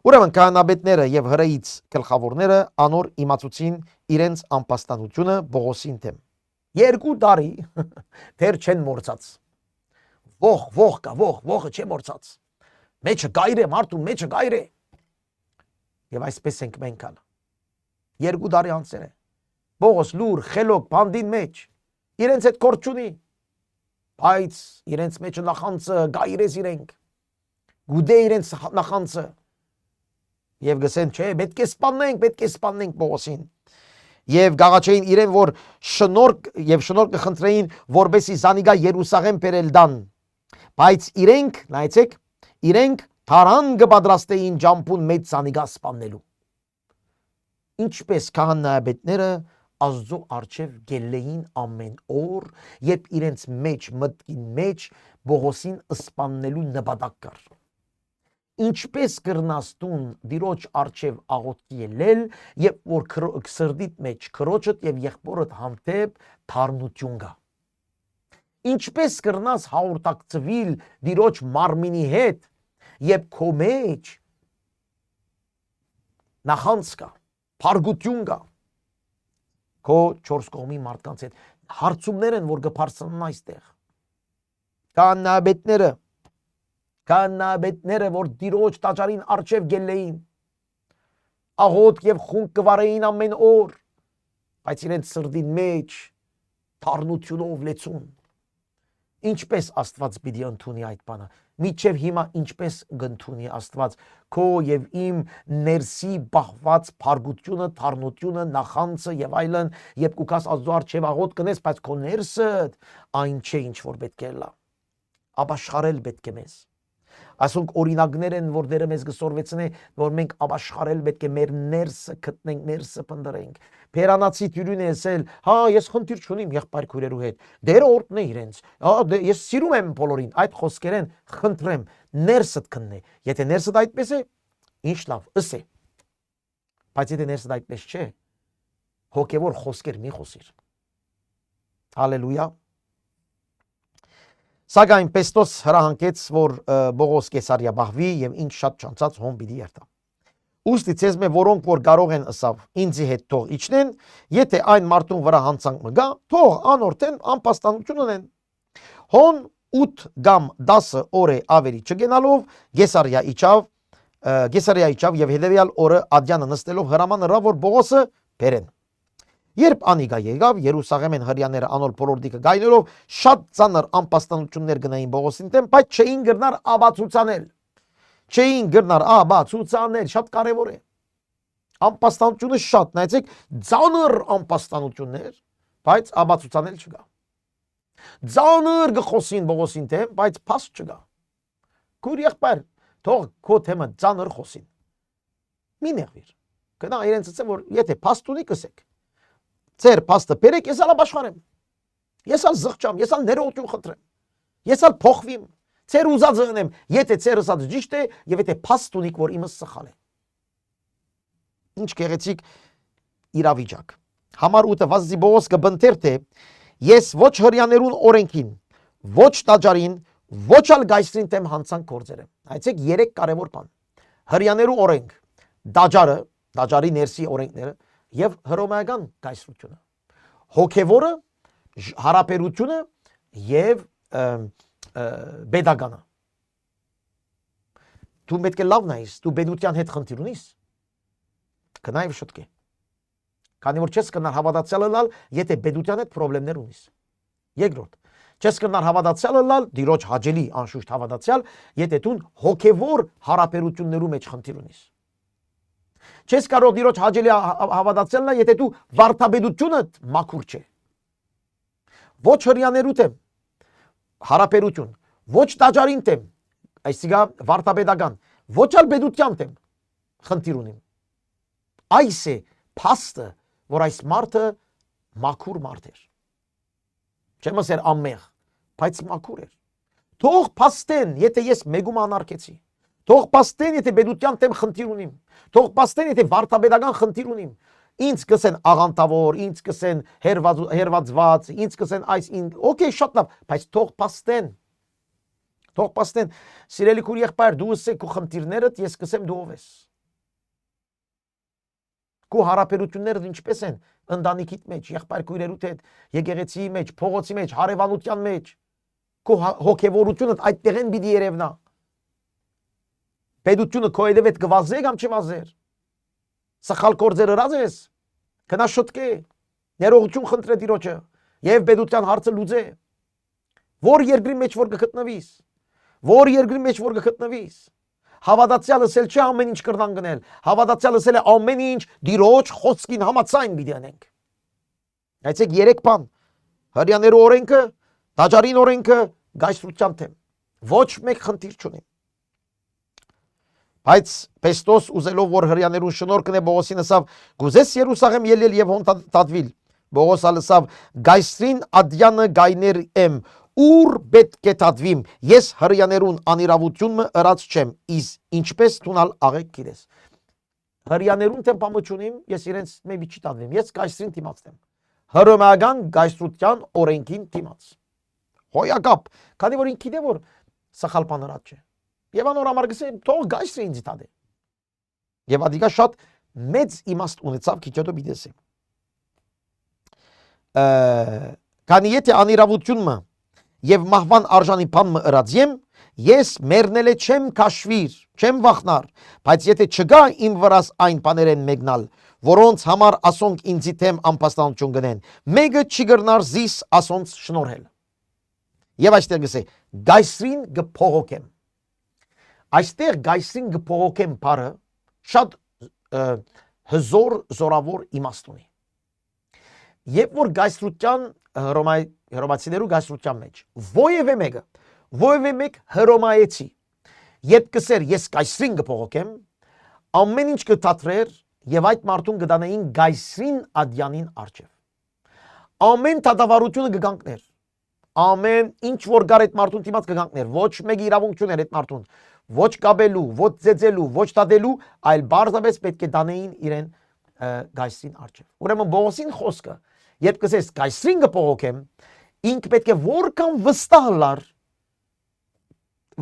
Ուրեմն քահանաբետները եւ հրեից գլխավորները անոր իմացուցին իրենց անպաստանությունը Բողոսին դեմ։ 2 տարի դեռ չեն մորցած։ Ող կա, ողը չէ մորցած։ Մեջը գայր է, մարդու մեջը գայր է։ Եվ այսպես ենք մենք ալ։ 2 տարի անցել է։ Բողոս լուր, խելոք, բանդին մեջ։ Իրենց հետ կորց չունի։ Բայց իրենց մեջը նախանցը գայրես իրենք, գուդե իրենց նախանցը և գսեն չէ, պետք է սպաննենք Բողոսին և գաղաչեին իրեն, որ շնորհք կխնդրեին, որբեսի զանիգա Երուսաղեմ բերել դան, բայց իրենք, նայեցեք, իրենք թարան կպատրաստեին ջամփուն մեծ զանիգա սպաննելու։ Ինչպես քահանայապետները Աստծո առջև գելեին ամեն օր, երբ իրենց մեջ մտքին մեջ Բողոսին սպաննելու նպատակ կար։ Ինչպես կրնաստուն դիրոջ առջև աղոթքի ելել, երբ որ սրդիդ մեջ քրոջդ եւ եղբորդ հանդեպ թարնություն կա։ Ինչպես կրնաս հաղորդակցվել դիրոջ մարմինի հետ, երբ քո մեջ նախանց կա, փարգություն կա։ Քո 4 կողմի մարդկանց հետ հարցումներ են, որ կփարսնան այստեղ։ Քահանայապետները, որ դիրոջ տաճարին առջև գելեին, աղոթք եւ խունկ կվարեին ամեն օր, բայց իրենց սրդի մեջ թարնությունով լեցուն։ Ինչպես Աստված պիտի ընդունի այդ բանը։ Միջև հիմա ինչպես կընդունի Աստված քո եւ իմ ներսի բախված փարգությունը, թարնությունը, նախանցը եւ այլն, երբ կուքաս Աստծո առջև աղոթք կնես, բայց քո ներսը այն չէ, ինչ որ պետք է լա։ Ապաշխարել պետք է մեզ։ Ասոնք օրինակներ են, որ դերը մեզ կսորվեցնե, որ մենք ապաշխարել պետք է մեր ներսը գտնենք, ներսը փնտրենք։ Փերանացի տյուրին է ասել, հա, ես խնդիր չունիմ եղբայր քույրերու հետ։ Դերը օրհն է իրենց։ Ես սիրում եմ բոլորին, այդ խոսքերեն խնդրեմ, ներսդ քննե։ Եթե ներսդ այդպես է, ինչ լավ, ըսե։ Բայց եթե ներսդ այդպես չէ, հոգևոր խոսքեր մի խոսիր։ Հալելույա։ Սակայն Պեստոս հրահանգեց, որ Բողոս Կեսարիա բահվի եւ ինչ շատ չանցած հոն պիտի երթա։ Ուստի ցեզ մե որոնք որ կարող են ըսավ ինձի հետ թող իջնեն, եթե այն մարդուն վրա հանցանք մգա, թող անորթեն անպաստանություն ունեն։ Հոն 8 կամ 10 օր ավելի չգենալով Գեսարիա իջավ եւ հետեւյալ օրը ադյանը նստելով հրաման հրա որ Բողոսը բերեն։ Երբ անիգա եկավ Երուսաղեմեն հրյաները անոր բոլորդիկը գայնելով շատ ծանր անպաստանություններ գնային Բողոսին դեմ, բայց չէին գրնար աբացուցանել։ Չէին գրնար աբացուցանել, շատ կարևոր է։ Անպաստանությունը շատ, նայեցեք, ծանր անպաստանություններ, բայց աբացուցանել չկա։ Ծանր գխոսին Բողոսին դեմ, բայց փաստ չկա։ Քուր եղբայր, թող քո թեմը ծանր խոսին։ Մի նեղվիր։ Գնա իրենց ասեմ, որ եթե փաստ ունի կսեք։ Ձեր փաստը բերեք, ես ալա աշխարհեմ։ Ես ալ զղջամ, ես ալ ներողություն խնդրեմ։ Ես ալ փոխվիմ։ Ձեր ուզածը ունեմ, եթե ձեր ասած ճիշտ է եւ եթե փաստ ունիք, որ իմը սխալ է։ Ինչ գեղեցիկ իրավիճակ։ Համար 8-ը վազի Բողոս կբնթեր թե ես ոչ հрьяաներուն օրենքին, ոչ տաճարին, ոչ ալ գայսրին դեմ հանցանք գործերը։ Այցեք 3 կարևոր բան։ Հрьяաներու օրենք, տաճարը, տաճարի ներսի օրենքները եւ հռոմեական գայսրությունը։ Հոգևորը, հարաբերությունը եւ բեդագանը։ Դու պետք է լավ նայես, դու բեդության հետ խնդիր ունիս։ Կնայվ շուտկե։ Քանի որ չես կնար հավատացյալը լալ, եթե բեդության հետ խնդիրներ ունիս։ Երկրորդ, չես կնար հավատացյալը լալ, դիրոջ հաջելի անշուշտ հավատացյալ, եթե դու հոգևոր հարաբերություններու մեջ խնդիր ունիս։ Չես կարող դիրոջ հաջելի հավատացյալ լալ, եթե դու վարդապետությունը մաքուր չէ։ Ոչ հрьяաներու դեմ հարաբերություն, ոչ տաճարին դեմ, այսինքն վարդապետական, ոչ ալ բեդության դեմ խնդիր ունիմ։ Այս է փաստը, որ այս մարդը մաքուր մարդ էր։ Չեմ ասեր ամեղ, բայց մաքուր էր։ Թող փաստեն, եթե ես մեգում անարգեցի։ Թող փաստեն, եթե բեդության դեմ խնդիր ունիմ։ Թող փաստեն, եթե վարդապետական խնդիր ունիմ։ Ինձ կսեն աղանտավոր, ինձ կսեն հերվածված, ինձ կսեն այս օքեյ, շատ լավ, բայց թող փաստեն։ Թող փաստեն, սիրելի քույր եղբայր, դու ասես քո խնդիրներդ, ես կսեմ դու ով ես։ Քո հարաբերություններդ ինչպես են ընտանիքիդ մեջ, եղբայր քույրերուդ հետ, եկեղեցիի մեջ, փողոցի մեջ, հարևանության մեջ։ Քո հոգևորությունդ այդտեղ են պիտի երևնա։ Պետությունը քո հետ կվազե կամ չվազեր։ Սխալ գործերը ռազ ես, կնա շուտկե, ներողություն խնդրե Տիրոջը եւ պետության հարցը լուծե։ Որ երկրի մեջ որ կգտնվիս, որ երկրի մեջ որ կգտնվիս, հավատացյալը սել չէ ամեն ինչ կրնան գնել, հավատացյալը սել է ամեն ինչ Տիրոջ խոսքին համաձայն պիտի անենք։ Այսեք 3 բան. հрьяաներու օրենքը, տաճարին օրենքը, գայսրության թեմ։ Ոչ մեկ խնդիր չունի։ Բայց Պեստոս ուզելով որ հрьяաներուն շնորհքն է Բողոսին ասավ գուզես Երուսաղեմ ելել եւ հոն տատվիլ Բողոս ասավ գայսրին ադյանը գայներ եմ ուր պետք է տատվիմ ես հрьяաներուն անիրավությունը ըրած չեմ իս ինչպես տունալ աղեք գիրես հрьяաներուն դեմ պամուչունիմ ես իրենց մեբի չի տատվիմ ես գայսրին դիմացնեմ հռոմեական գայսրության օրենքին դիմաց հոյակապ քանի որ ինքն է որ սխալ բան ըրած չէ Եվ անոր համար գսեմ թող գայսրի ինձ տադե։ Եվ ադիկա շատ մեծ իմաստ ունեցավ քիչոտո բիդեսը։ Քանի եթե անիրավությունը եւ մահվան արժանի բանը ըրածեմ, ես մեռնել չեմ քաշվիր, չեմ վախնար, բայց եթե չգա իմ վրաս այն բաներեն մեկնալ, որոնց համար ասոնք ինձի թեմ անպաստանություն գնեն, մեկը չի գրնար զիս ասոնց շնորհել։ Եվ այստեղ գսե գայսրին գփողոքեմ Այստեղ գայսրին գփողոքեմ բառը շատ հզոր զորավոր իմաստ ունի։ Երբ որ գայսրության հռոմացիներու գայսրության մեջ որևէ մեկ հռոմայեցի երբ կսեր ես գայսրին գփողոքեմ ամեն ինչ կդատրեր եւ այդ մարդուն կդանեին գայսրին ադյանին արչեւ ամեն դատավարությունը կգանքներ ամեն ինչ որ գար այդ մարդուն դիմաց կգանքներ ոչ մեկ իրավունք չուներ այդ մարդուն ոչ կաբելու, ոչ ձեծելու, ոչ տադելու, այլ բարձրապես պետք է դանեին իրեն գայսրին արջև։ Ուրեմն Բողոսին խոսքը, երբ կսես գայսրին կփողոքեմ, ինք պետք է որքան վստահ լար,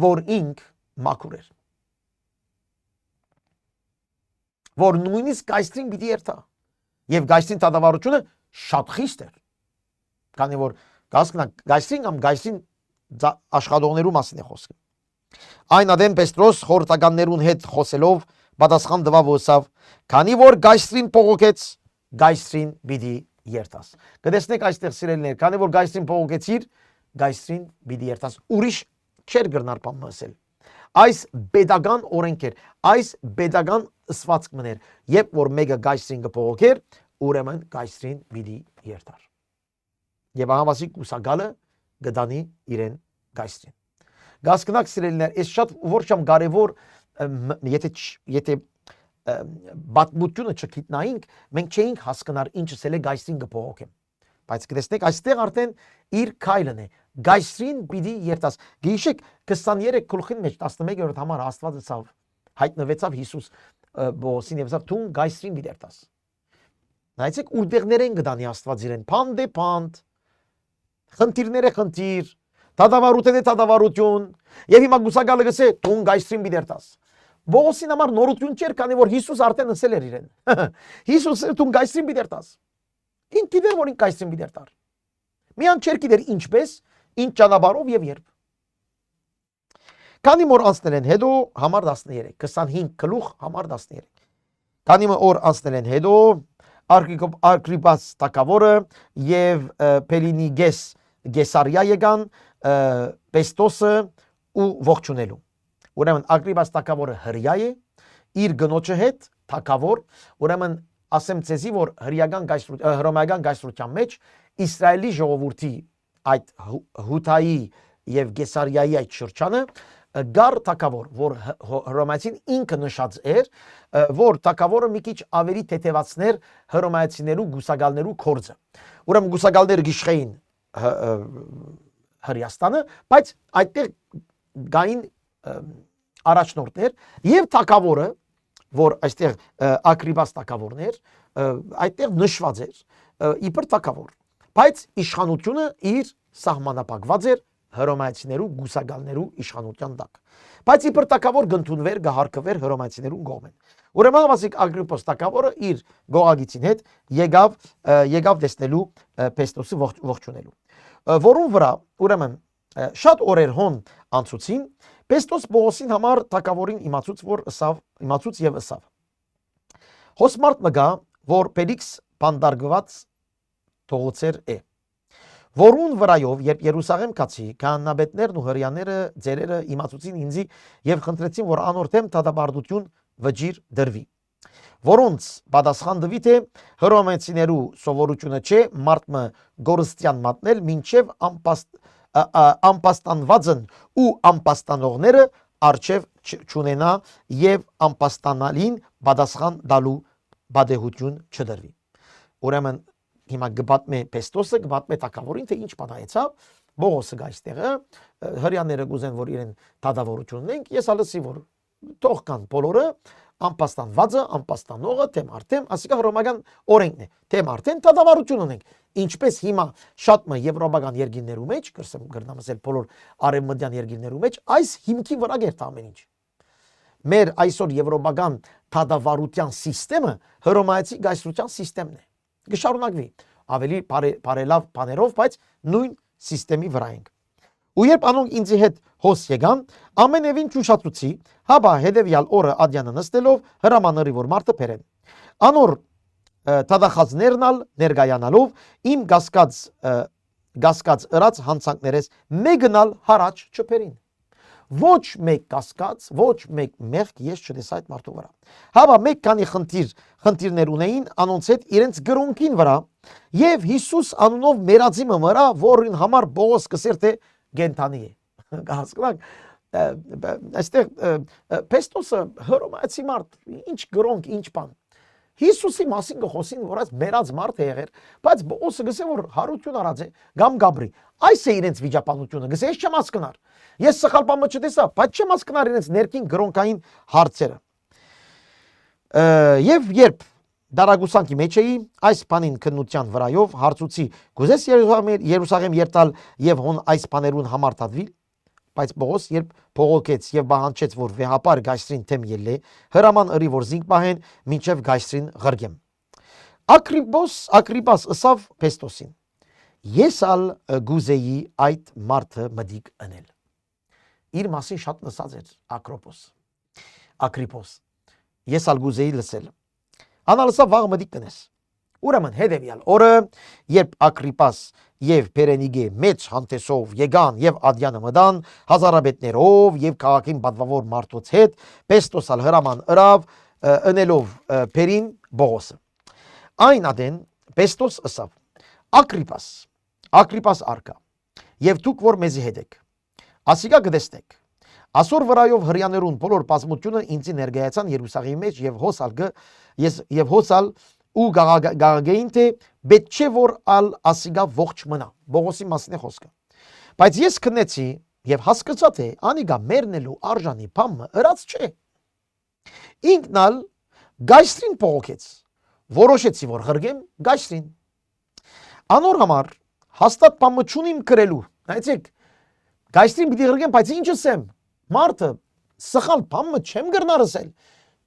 որ ինք մաքուր էր։ Որ նույնիսկ գայսրին պիտի երթա։ Եվ գայսրին դատավարությունը շատ խիստ էր։ Քանի որ գայսրին կամ գայսրին աշխատողներու մասին է խոսքը։ Այն ադեմ Պետրոս խորհրդականներուն հետ խոսելով պատասխան տվավ ոսավ քանի որ գայսրին փողոքեց գայսրին պիտի երթաս կտեսնեք այստեղ սիրելիներ քանի որ գայսրին փողոքեցիր գայսրին պիտի երթաս ուրիշ չեր գրնար բան ասել այս pedagogan օրենք էր այս pedagogan ըսվածք մներ երբ որ մեկը գայսրին կփողոքեր ուրեմն գայսրին պիտի երթար եւ ահավասի կուսակալը գդանի իրեն գայսրին Գասկնակ սիրելիներ, այս շատ որչամ կարևոր եթե բատմությունը չգիտնայինք, մենք չէինք հասկանար ինչս էլ է գայսրին կփողոքեմ։ Բայց կտեսնեք այստեղ արդեն իր քայլն է։ Գայսրին պիտի երթաս։ Գիշեք 23 գլխին մեջ 11-րդ համար Աստված ասավ, հայտնվեցավ Հիսուս Բողոսին եւ ասավ դու գայսրին պիտի երթաս։ Նայեցեք ուրդեղներ են գտանի Աստված իրեն, փանդ է փանդ, խնդիրներ է խնդիր, դադավարություն է դադավարություն, եւ հիմա գուսակալը գսե դու գայսրին պիտի երթաս։ Բողոսին համար նորություն չէր, քանի որ Հիսուս արդեն ասել էր իրեն։ Հիսուսը դու գայսրին պիտի երթաս։ Ինչ գիտեր որ ինք գայսրին պիտի երթար։ Միան չէր գիտեր ինչպես, ինչ ճանապարհով եւ երբ։ Քանի որ անցնել են հետո համար 13, 25 գլուխ համար 13։ Քանի որ անցնել են հետո Արգրիպաս թագավորը եւ Պելինիգես Գեսարիա եկան Պեստոսը ու ողջունելու։ Ուրեմն Արգրիպաս թագավորը հրյա է իր գնոջը հետ թագավոր, ուրեմն ասեմ ցեզի որ հռոմեական գայսրության մեջ Իսրայելի ժողովրդի այդ Հութայի եւ Գեսարիայի այդ շրջանը գար թագավոր, որ հռոմեացին ինքը նշած էր, որ թագավորը մի քիչ ավելի թեթևացներ հռոմեացիներու գուսակալներու կորձը։ Ուրեմն գուսակալները գիշխեին Հրեաստանը, բայց այդտեղ գային առաջնորդներ եւ թագավորը, որ այստեղ Ագրիպաս թագավորն էր, այդտեղ նշված էր իբր թագավոր, բայց իշխանությունը իր սահմանապակված էր հռոմեացիներու գուսակալներու իշխանության տակ։ Բայց իբր թագավոր գտնվեր գահարկվեր հռոմեացիներու կողմեն։ Ուրեմն ասիկ Ագրիպոս թագավորը իր գողագիցին հետ եկավ տեսնելու Պեստոսի ողջունելու։ Որուն վրա ուրեմն շատ օրեր հոն անցուցին, Պեստոս Բողոսին համար թագավորին իմացուց եւ ըսավ։ Հոսմարտ մգա, որ Պելիքս բանդարգված թողոցեր է։ Որուն վրայով, երբ Երուսաղեմ կացի, քահանաբետներն ու հրեաները ձերերը իմացուցին ինձի եւ խնդրեցին, որ անորդեմ դատաբարդություն վճիր դրվի։ Որոնց պատասխան դվի թե հռոմեացիներու սովորությունը չէ մարդը գորստյան մատնել մինչև անպաստանվածն ու անպաստանողները արչև չունենա եւ անպաստանալին պատասխան դալու բադեհություն չդրվի։ Ուրեմն հիմա գբատմե Պեստոսը գբատմե թագավորին թե ինչ բանայեցավ Բողոսը գայստեղը հрьяաները գուզեն որ իրեն դադավորություն ունենք ես ալսի որ թող կան բոլորը անպաստանվածը անպաստանողը թեմ արդեն ասիկա հռոմեական օրենքն է թեմ արդեն դադավորություն ունենք ինչպես հիմա շատ մը եվրոպական երկիրներու մեջ կրսեմ գրնամասել բոլոր արևմտյան երկիրներու մեջ այս հիմքի վրա գերտ ամեն ինչ մեր այսօր եվրոպական դադավորության համակարգը հռոմեացի գայսրության համակարգն է գշարունակվի ավելի բարելավ բաներով բայց նույն համակարգի վրա ենք ու երբ անոնք ինձի հետ հոս եկան ամենևին ճուշացուցի հաբա հետևյալ օրը ադյանը նստելով հրամանրի որ մարդը բերեն անոր տադախածներնալ ներգայանալով իմ գասկած ըրած հանցանքներես մեգնալ հարաճ չփերին ոչ մեկ կասկած, ոչ մեկ մեղք ես չտեսա այդ մարդու վրա։ Հավա մեկ քանի խնդիրներ ունեին անոնց հետ իրենց գրոնքին վրա եւ Հիսուս անունով մերածիմը վրա, որին համար Բողոս կսեր թե գենթանի է։ Հասկանաք, այստեղ Պեստոսը հռոմեացի մարդ, ինչ գրոնք, ինչ բան։ Հիսուսի մասին գխոսին որ այս մերած մարդ է եղեր, բայց Բողոսը գսե որ հարություն արած է, գամ գաբրի։ Այս է իրենց վիճապանությունը, գսե ես չեմ հասկնար։ Ես սխալ բան չտեսա, բայց չեմ հասկնար իրենց ներքին գրոնկային հարցերը։ Եվ երբ դարագուսանքի մեջ էի, այս բանին քննության վրայով հարցուցի, գուզես Երուսաղեմ երթալ եւ հոն այս բաներուն համար տադվի, բայց Բողոս երբ փողոքեց եւ բանջեց որ վեհապար գայսրին թեմ ելե, հրաման ըրի որ զինք պահեն, մինչև գայսրին ղրգեմ։ Ագրիպաս ըսավ Պեստոսին. Ես ալ գուզեի այդ մարդը մդիկ ընել։ Իր մասին շատ լսած էր Ագրիպոս։ Ես ալ գուզեի լսել։ Անալսա վաղ մդիկ կնես։ Ուրեմն հետևյալ օրը, երբ Ագրիպաս եւ Պերենիգե մեծ հանտեսով եկան եւ ադյանը մտան հազարաբետներով եւ քաղաքին պատվավոր մարդոց հետ, Պեստոսալ հրաման ըրավ ընելով Պերին Բողոսը։ Այն ադեն Պեստոս ըսավ. Ագրիպաս արկա, եւ դուք որ մեզի հետ եք։ Ասիկա գտեսնեք, Ասոր վրայով հрьяներուն բոլոր բազմությունը ինձի ներկայացան Երուսաղեմի մեջ եւ հոսալ ու գաղագեին թե պետք չէ որ ալ ասիգա ողջ մնա Բողոսի մասն է խոսքը բայց ես քնեցի եւ հասկացա թե անիգա մեռնելու արժանի բամը ըրած չէ ինքնալ գայստրին փողոքեց որոշեցի որ հրգեմ գայստրին անոր համար հաստատ բամը չունիմ գրելու նայեցեք գայստրին պիտի հրգեմ բայց ինչ ասեմ մարդը սխալ բամը չեմ գրնարսել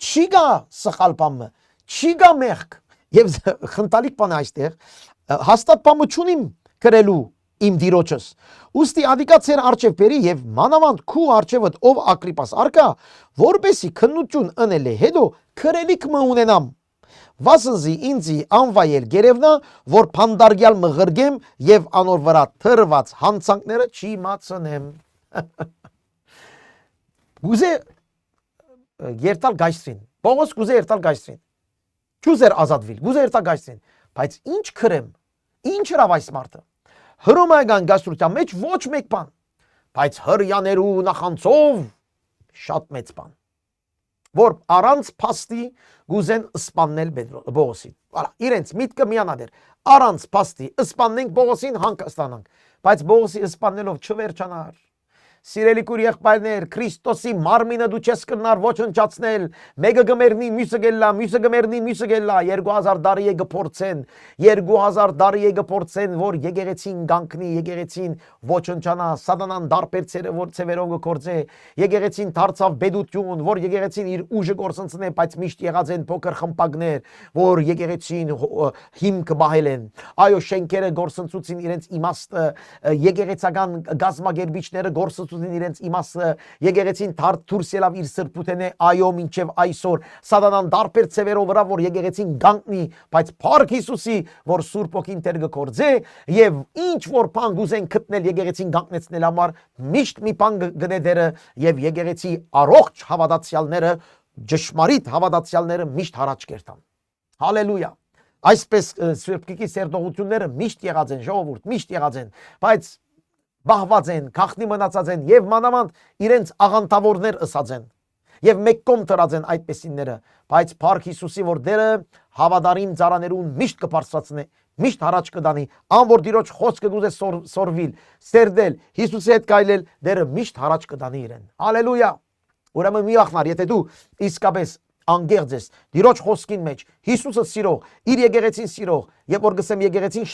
չի գա սխալ բամը չի գա մեղք եւ խնդալիք բան այստեղ հաստատ բամը չունիմ գրելու իմ դիրոջս ուստի ադիկա ծեր արչև բերի եւ մանավանդ քու արչևդ ով ակրիպաս արկա որբեսի քննություն ընել է հետո քրելիք մը ունենամ վասնզի ինձի անվայել գերևնա որ փանդարգյալ մը ղրգեմ եւ անոր վրա թրված հանցանքները չի մացնեմ գուզե երտալ գայստրին Պողոս գուզե երտալ գայստրին չուզեր ազատվիլ գուզե երտալ գայստրին բայց ինչ քրեմ ինչ հրավ այս մարդը հրոմայական գաստրության մեջ ոչ մեկ բան բայց հրյաներու նախանցով շատ մեծ բան որ առանց փաստի գուզեն սպաննել Բողոսին վալա իրենց միտքը միանադեր առանց փաստի սպանենք Բողոսին հանգստանանք բայց Բողոսի սպանելով չվերջանար Սիրելի քույր եղբայրներ, Քրիստոսի մարմինը դու չես կնար ոչնչացնել, մեկը գմերնի, մյուսը գելլա, մյուսը գմերնի, մյուսը գելլա, 2000 տարի է գփորձեն, 2000 տարի է գփորձեն, որ եկեղեցին գանքնի, եկեղեցին ոչնչանա, սատանան դարբեր ցևերով գործե, եկեղեցին դարձավ բեդություն, որ եկեղեցին իր ուժը գործընծնե, բայց միշտ եղած են փոքր խմպակներ, որ եկեղեցին հիմք բահել են։ Այո, շենքերը գործընծուցին իրենց իմաստը, եկեղեցական գազմագերբիչները գործ իրենց իմաստը եկեղեցին դուրս ելավ իր սրբութենե այո մինչև այսօր սատանան դարբեր ցևերով վրա որ եկեղեցին գանքնի բայց Փառք Հիսուսի որ Սուրբ Օքին տեր գործե եւ ինչ որ բան գուզեն գտնել եկեղեցին գանքնեցնել համար միշտ մի բան գնե դերը եւ եկեղեցի առողջ հավատացյալները ճշմարիտ հավատացյալները միշտ առաջ կերտան հալելույա այսպես սուրբկիկի սերտողությունները միշտ եղած են ժողովուրդ միշտ եղած են բայց բահված են, քաղտնի մնացած են եւ մանավանդ իրենց աղանտավորներ ըսած են եւ մեկ կողմ դրած են այդպեսինները բայց Փառք Հիսուսի որ դերը հավատարիմ ծառաներուն միշտ կբարձրացնե միշտ առաջ կդանի ան որ դիրոջ խոսքը գուզե սորվիլ սերդել Հիսուսի հետ կայլել դերը միշտ առաջ կդանի իրեն հալելույա ուրեմն մի ախնար եթե դու իսկապես անգերձ ես դիրոջ խոսքին մեջ Հիսուսը սիրող իր եկեղեցին սիրող եւ որ գսեմ եկեղեցին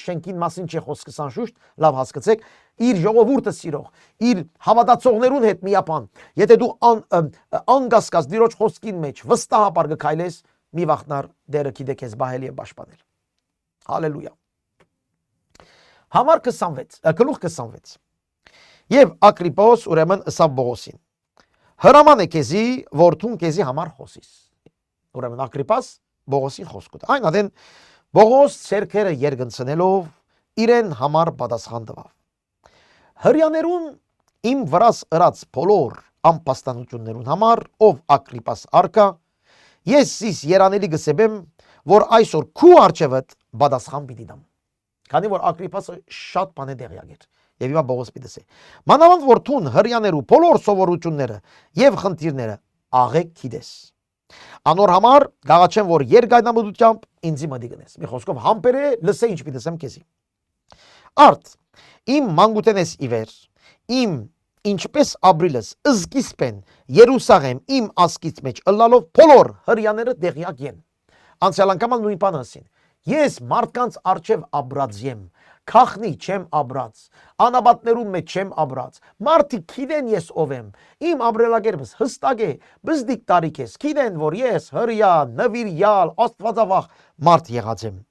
շենքին մասին չէ խոսքս անշուշտ լավ հասկացեք իր ժողովուրդը սիրող իր հավատացողներուն հետ միապան եթե դու անգասկած դիրոջ խոսքին մեջ վստահաբար գքայլես մի վախնար դերը գիտե քեզ բահել եւ պաշտպանել հալելույա համար 26 գլուխ 26 եւ Ակրիպոս ուրեմն ըսավ Բողոսին Հրաման է քեզի, որ թուն քեզի համար խոսիս։ Ուրեմն Ակրիպաս Բողոսին խոսքուտ։ Այն adեն Բողոս ցերքերը երգնցնելով իրեն համար պատասխան տվավ։ Հрьяներուն իմ վրաս ըրած բոլոր անպաստանություններուն համար ով Ակրիպաս արկա ես զիս երանելի գսեբեմ որ այսօր քու արջևդ պատասխան պիտի դամ։ Քանի որ Ակրիպասը շատ բան է դեղյակ էր։ Եվ հիմա Բողոս պիտի ասի մանավանդ որ թուն հрьяներու բոլոր սովորությունները եւ խնդիրները աղեք գիտես անոր համար գաղաչեմ որ երգայնամտությամբ ինձի մտի գնես մի խոսքով համբերե լսե ինչ պիտի ասեմ քեզի արդ իմ մանկութենես իվեր իմ ինչպես ապրիլս ըզկիսպեն Երուսաղեմ իմ ասկից մեջ ըլլալով բոլոր հрьяները դեղյակ են անցյալ անգամ նույն բանը ասին ես մարդկանց արչև ապրած եմ Քախնի չեմ ապրած, անաբատներում մեջ չեմ ապրած, մարդիկ գիտեն ես ով եմ, իմ ապրելակերպս հստակ է, բզդիկ տարիք ես, գիտեն որ ես հրյա, նվիրյալ, աստվածավախ մարդ եղած եմ։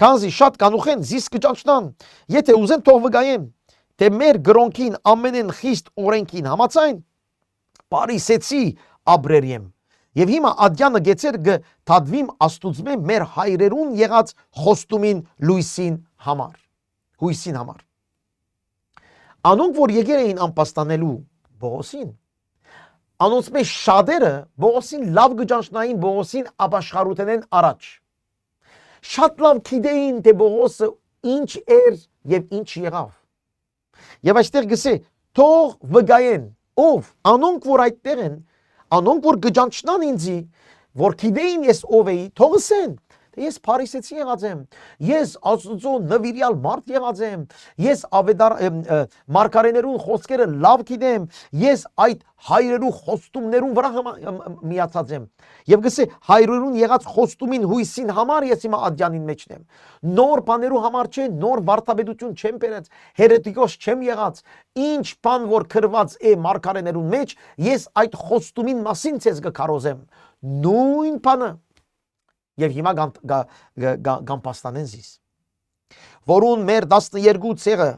Քանզի շատ կանուխեն զիս կճանչնան, եթե ուզեն թող վգայեմ, թե մեր գրոնքին ամենեն խիստ օրենքին համացայն, պարիսեցի ապրեր եմ։ Եվ հիմա ադյանը գեցեր գտադվիմ աստուծմե մեր հայրերուն եղած խոստումին լույսին համար, հույսին համար։ Անոնք, որ եկեր էին անպաստանելու Բողոսին, անոնց մեջ շատերը Բողոսին լավ գճանչնային Բողոսին ապաշխարութենեն առաջ։ Շատ լավ գիտեին, թե Բողոսը ինչ էր եւ ինչ եղավ։ Եվ այստեղ գսե, թող վգայեն, Ով, անոնք որ այդտեղ են, անոնք որ գճանչնան ինձի, որ գիտեին ես ով էի, թողսեն։ Ես փարիսեցի եղած եմ, ես Աստծո նվիրյալ մարդ եղած եմ, ես մարգարեներուն խոսքերը լավ գիտեմ, ես այդ հայրերու խոստումներուն վրա միացած եմ։ Եվ գսե հայրերուն եղած խոստումին հույսին համար ես հիմա ադյանին մեջն եմ։ Նոր բաներու համար չէ, նոր վարդապետություն չեմ բերած, հերետիկոս չեմ եղած։ Ինչ բան որ գրված է մարգարեներուն մեջ, ես այդ խոստումին մասին ցես կքարոզեմ։ Նույն բանը Եվ հիմա գամպաստանեն զիս, որուն մեր 12 ցեղը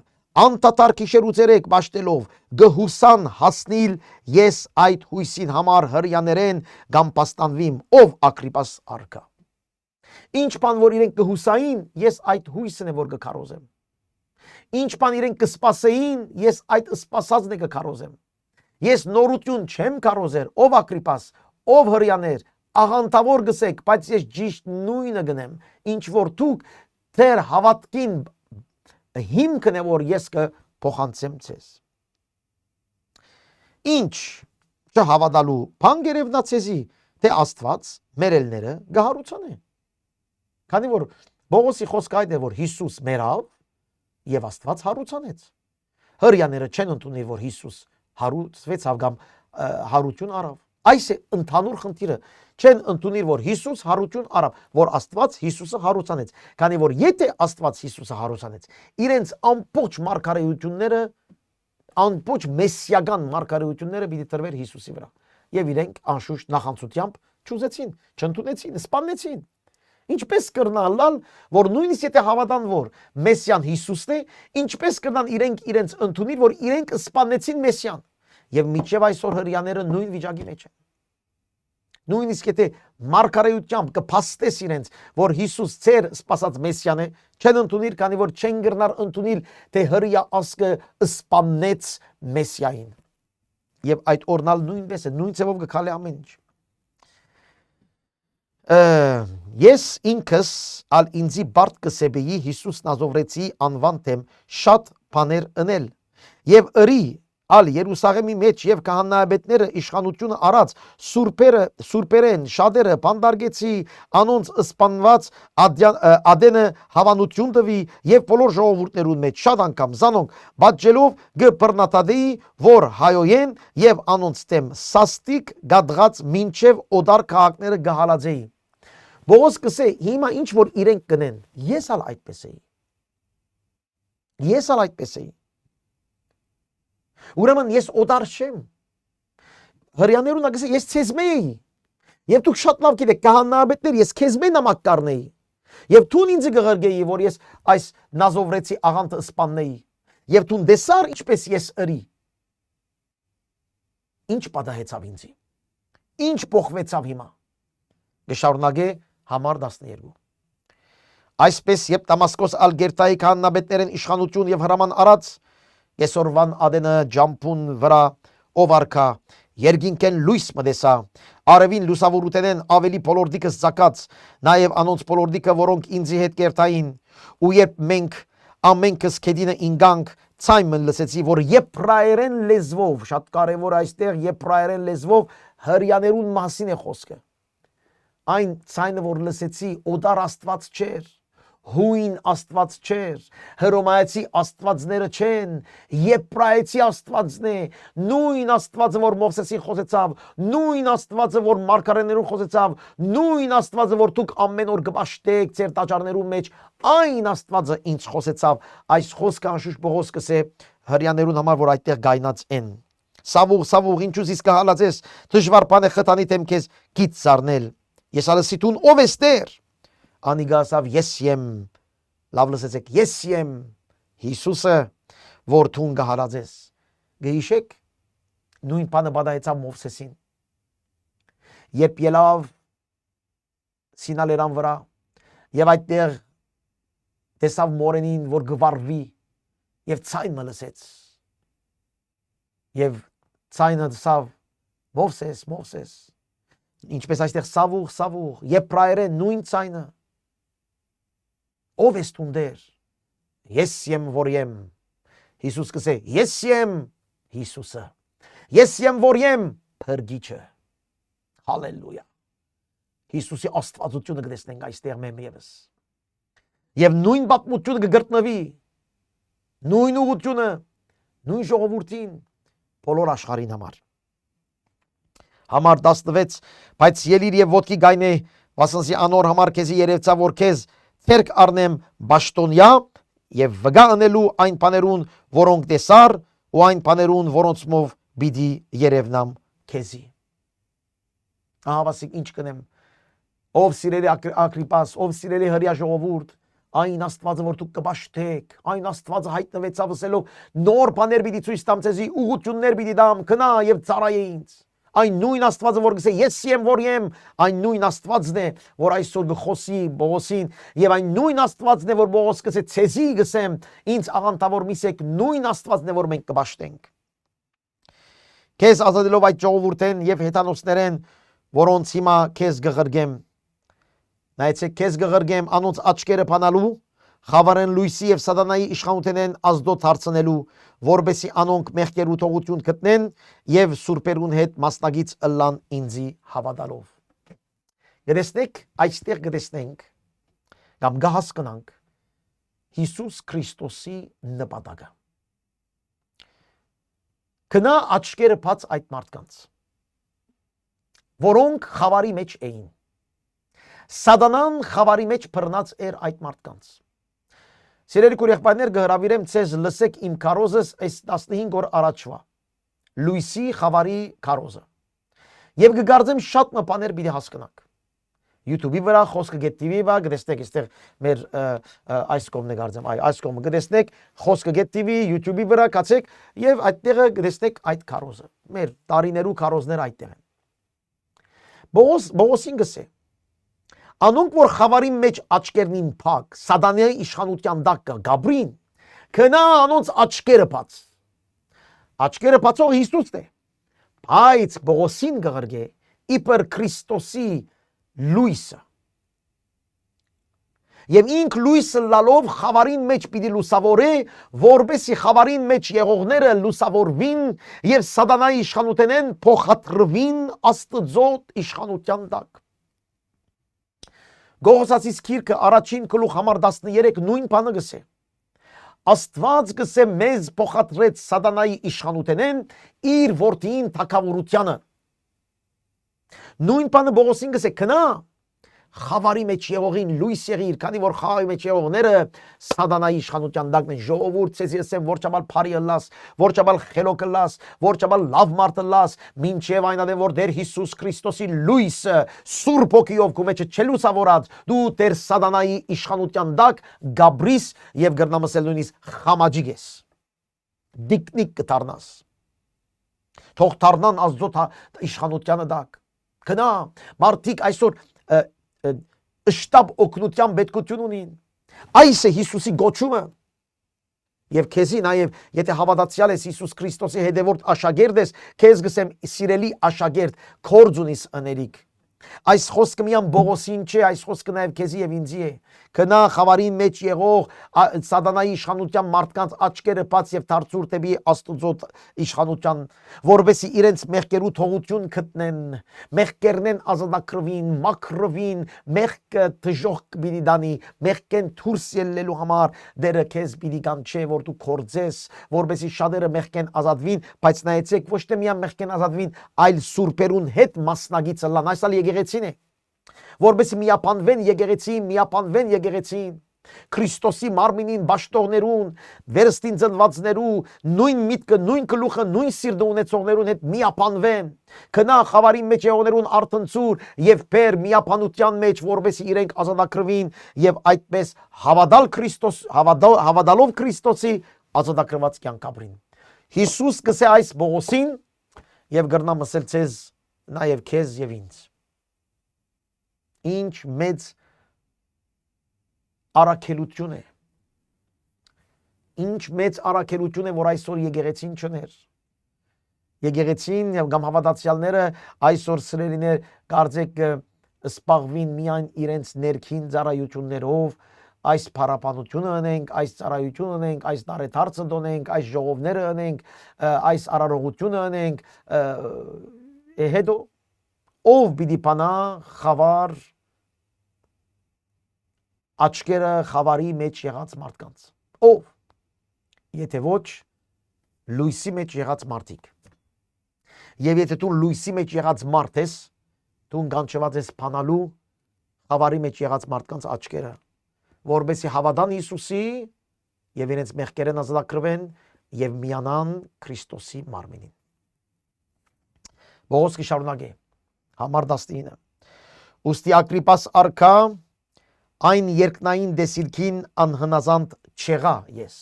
անտատար քիշերու ցերեկ բաշտելով գհուսան հասնիլ ես այդ հույսին համար հրյաներեն գամպաստանվիմ ով Ագրիպաս արքա։ Ինչ բան որ իրենք կհուսային, ես այդ հույսն է որ կքարոզեմ։ Ինչ բան իրենք կսպասեին, ես այդ սպասածն է կքարոզեմ։ Ես նորություն չեմ քարոզեր, ով Ագրիպաս, ով հրյաներ, աղանդավոր գսեք, բայց ես ճիշտ նույնը գնեմ, ինչ որ դուք ձեր հավատքին հիմքն է որ ես կփոխանցեմ ցես։ Ինչ չհավատալու բան գերևնացեզի, թե Աստված մերելները գահարուցան է։ Քանի որ Բողոսի խոսքը այդ է որ Հիսուս մերավ եւ Աստված հարուցանեց։ Հրյաները չեն ընդունի որ Հիսուս հարուցվեցավ կամ հարություն արավ։ Այս է ընդհանուր խնդիրը, չեն ընդունիր որ Հիսուս հարություն արավ, որ Աստված Հիսուսը հարուցանեց, քանի որ եթե Աստված Հիսուսը հարուցանեց, իրենց ամբողջ մարգարեությունները, ամբողջ մեսիական մարգարեությունները պիտի տրվեր Հիսուսի վրա, եւ իրենք անշուշտ նախանցությամբ չուզեցին, չընդունեցին, սպանեցին։ Ինչպես կրնալալ, որ նույնիսկ եթե հավատան որ Մեսիան Հիսուսն է, ինչպես կրնան իրենց ընդունիր, որ իրենք սպանեցին Մեսիան, եւ միջև այսօր հրյաները նույն վիճակի մեջ են։ Նույնիսկ եթե մարգարեությամբ կփաստես իրենց, որ Հիսուս ծեր սպասած Մեսիան է, չեն ընդունիր, քանի որ չեն գրնար ընդունիլ, թե հրյա ասկը սպանեց Մեսիային։ Եվ այդ օրնալ նույնպես է, նույն ձևով կքալի ամեն ինչ։ Ես ինքս ալ ինձի բարդ կսեբեի Հիսուս Նազովրեցի անվան թեմ շատ բաներ ընել եւ ըրի ալ Երուսաղեմի մեջ եւ քահանայապետները իշխանությունը արած սուրբերեն շատերը բանդարգեցի անոնց սպանված ադենը հավանություն տվի եւ բոլոր ժողովուրդներուն մեջ շատ անգամ զանոնք բաժելով գբռնատադեի որ հայոյեն եւ անոնց թեմ սաստիկ գադղած մինչեւ օդար քաղաքները գահալածեի։ Բողոս կսե հիմա ինչ որ իրենք կնեն, ես ալ այդպես էի։ Ես ալ այդպես էի։ Ուրեմն ես օդար չեմ։ Հրյաներուն ագսե ես ցեզմե էի։ Եվ դուք շատ լավ գիտեք, քահանայապետներ ես քեզմե նամակ կառնեի։ Եվ դուն ինձ կղրգեի, որ ես այս Նազովրեցի աղանթը սպաննեի։ Եվ դուն դեսար ինչպես ես ըրի։ Ինչ պատահեցավ ինձի։ Ինչ փոխվեցավ հիմա։ Գշարունակե համար 12։ Այսպես երբ Դամասկոս ալ Գերտայի քահանայապետներն իշխանություն եւ հրաման արած Կեսորվան ադենը ջամփուն վրա ով արքա երկինքեն լույս մտեսա արևին լուսավորութենեն ավելի բոլորդիկս զակած նաև անոնց բոլորդիկը որոնք ինձի հետ կերտային ու երբ մենք ամենքս քեդինը ինգանք ցայմն լսեցի որ եբրայերեն լեզվով շատ կարևոր այստեղ եբրայերեն լեզվով հրյաներուն մասին է խոսքը այն ցայնը որ լսեցի օդար Աստված չէր հույն Աստված չէր, հռոմայացի աստվածները չեն, եբրայեցի Աստվածն է, նույն Աստվածը որ Մովսեսին խոսեցավ, նույն Աստվածը որ մարգարեներուն խոսեցավ, նույն Աստվածը որ դուք ամեն օր կպաշտեք ձեր տաճարներու մեջ, այն Աստվածը ինձ խոսեցավ, այս խոսքը անշուշտ Պողոս կսե հրյաներուն համար որ այդտեղ գայնած են։ Սավուղ ինչուց իսկ հալածես, դժվար բան է խթանի թեմ քեզ գից զարնել։ Ես ալսիտուն ով ես Տեր։ Անիգասավ ես եմ, լավ լսեցեք, ես եմ Հիսուսը, որ թուն գահարածես։ Գհիշեք, նույն բանը պատահեցավ Մովսեսին։ Երբ ելավ Սինալերան վրա եւ այդտեղ տեսավ մորենին, որ գվարվի եւ ցայնը լսեց։ Եվ ցայնը դասավ Մովսես։ Ինչպես այստեղ սավուղ, եբրայերեն նույն ցայնը։ Ով ես տունդեր, ես եմ որ եմ, Հիսուս կսե, ես եմ Հիսուսը, Ես եմ որ եմ փրկիչը։ Հալելույա։ Հիսուսի աստվածությունը կտեսնենք այստեղ մեմ եւս։ Եվ նույն պատմությունը կգրտնվի, նույն ուղղությունը, նույն ժողովրդին, բոլոր աշխարհին համար։ Համար 16, բայց ելիր եւ ոտքի գայնե, վասնսի անոր համար քեզի երևցա որ քեզ ցերկ առնեմ բաշտոնյա եւ վգա անելու այն բաներուն, որոնք տեսար, ու այն բաներուն, որոնցմով պիտի երևնամ քեզի։ Ահավասիկ ինչ կնեմ, ով սիրելի Ագրիպաս, ով սիրելի հրյա ժողովուրդ, այն Աստվածը որ դուք կբաշտեք, այն Աստվածը հայտնվեցավ ասելով նոր բաներ պիտի ցույց տամ ցեզի, ուղղություններ պիտի դամ, քնա եւ ծառայե ինձ։ Այն նույն Աստվածը որ գսե ես եմ որ եմ, այն նույն Աստվածն է որ այսօր գխոսի Բողոսին, եւ այն նույն Աստվածն է որ Բողոս գսե ցեզի գսեմ, ինձ աղանդավոր միսեք, նույն Աստվածն է որ մենք կբաշտենք։ Քեզ ազատելով այդ ժողովուրդեն եւ հեթանոսներեն, որոնց հիմա քեզ գղրգեմ։ Նայեցեք, քեզ գղրգեմ անոնց աչքերը փանալու, խավարեն լույսի եւ սատանայի իշխանութենեն ազդոտ հարցնելու, որբեսի անոնք մեղքերու թողություն գտնեն եւ սուրբերուն հետ մասնագից ըլլան ինձի հավատալով։ Գտեսնեք, այստեղ գտեսնենք կամ գահասկնանք Հիսուս Քրիստոսի նպատակը։ Կնա աչքերը բաց այդ մարդկանց, որոնք խավարի մեջ էին։ Սատանան խավարի մեջ բռնած էր այդ մարդկանց։ Սիրելի քուրեղբայրներ, կհրավիրեմ ցեզ լսեք իմ քարոզս այս 15 օր առաջվա լույսի խավարի քարոզը։ Եվ կգարձեմ շատ մտաներ պիտի հասկանաք։ YouTube-ի վրա խոսքը GetTV վրա գտեսնեք այստեղ մեր այս կողմն է գարձեմ, այս կողմը գտեսնեք խոսքը GetTV YouTube-ի վրա կացեք եւ այդտեղը գտեսնեք այդ քարոզը։ Մեր տարիներու քարոզները այդտեղ են։ Բողոսին գսե անոնք որ խավարի մեջ աչքերնին փակ, սատանայի իշխանության դակ գաբրին, քնա անոնց աչքերը բաց։ Աչքերը բացող Հիսուսն է։ Բայց Բողոսին գղրգե իբր Քրիստոսի լույսը։ Եվ ինք լույսը լալով խավարին մեջ պիտի լուսավորե, որբեսի խավարին մեջ եղողները լուսավորվին եւ սատանայի իշխանութենեն փոխադրվին Աստծոտ իշխանության տակ։ Գողոսացիս քիրքը առաջին գլուխ համար 13 նույն բանը գսե։ Աստված գսե մեզ փոխադրեց սատանայի իշխանութենեն իր որդին թագավորությանը։ Նույն բանը Բողոսին գսե քնա խավարի մեջ եղողին լույս եղիր, քանի որ խավարի մեջ եղողները սատանայի իշխանության տակն են։ Ժողովուրդ ցեզ ասեմ, որչաբալ բարի ըլլաս, որչաբալ խելոք ըլլաս, որչաբալ լավ մարդ ըլլաս, մինչև այնադեմ որ դեր Հիսուս Քրիստոսի լույսը սուրբ ոգիով քո մեջ չլուսավորած, դու դեր սատանայի իշխանության տակ գաբրիս եւ գրնամսել նույնիսկ խամաջիկ ես։ Դիկնիկ կդառնաս։ Թող դառնան Աստծո իշխանությանը տակ։ Քնա մարդիկ այսօր շտապ օգնության պետքություն ունին։ Այս է Հիսուսի գոչումը։ Եվ քեզի նաև եթե հավատացյալ ես Հիսուս Քրիստոսի հետևորդ աշակերտ ես, քեզ գսեմ սիրելի աշակերտ, քորձ ունիս ըներիկ։ Այս խոսքը միան Բողոսին չէ, այս խոսքը նաև քեզի եւ ինձի է։ Քնա խավարին մեջ եղող սատանայի իշխանության մարդկանց աչքերը բաց եւ դարձուր դեպի Աստծո իշխանության, որովհետեւ իրենց մեղքերու թողություն գտնեն, մեղքերնեն ազատագրվին, մաքրվին, մեղքը դժոխք պիտի դանի, մեղքեն դուրս ելնելու համար դերը քեզ պիտի կանչե, որ դու կորձես, որովհետեւ շատերը մեղքեն ազատվին, բայց նայեցեք ոչ թե միան մեղքեն ազատվին, այլ սուրբերուն հետ մասնագիծ լան, այսալ եկեղեցին է, որովհետեւ միապանվեն եկեղեցին, Քրիստոսի մարմինին բաշտողներուն, վերստին ծնվածներու, նույն միտքը, նույն գլուխը, նույն սիրտը ունեցողներուն հետ միապանվեն, քնա խավարի մեջ եղողներուն արտնցուր եւ բեր միապանության մեջ, որովհետեւ իրենք ազատագրվին եւ այդպես հավատալով Քրիստոսի ազատագրված կյանք ապրին։ Հիսուս գսե այս Բողոսին եւ գրնամ ասել ցեզ նաեւ քեզ եւ ինձ։ Ինչ մեծ առաքելություն է։ Ինչ մեծ առաքելություն է, որ այսօր եկեղեցին չներ։ Եկեղեցին կամ հավատացյալները այսօր սրելիներ կարծեք սպաղվին միայն իրենց ներքին ծառայություններով, այս փառապանությունը ունենք, այս ծառայությունը ունենք, այս տարեթարցը ունենք, այս ժողովները ունենք, այս արարողությունը ունենք, հետո ով պիտի բանա խավար աչքերը խավարի մեջ եղած մարդկանց, ով, եթե ոչ լույսի մեջ եղած մարդիկ, եւ եթե դու լույսի մեջ եղած մարդ ես, դու ընկանչված ես բանալու խավարի մեջ եղած մարդկանց աչքերը, որովհետեւ հավատան Հիսուսի եւ իրենց մեղքերն ազատագրվեն եւ միանան Քրիստոսի մարմինին։ Բողոսկի շարունակե համար 19 Ուստի Ագրիպաս արքա այն երկնային դեսիլքին անհնազանդ չեղա ես։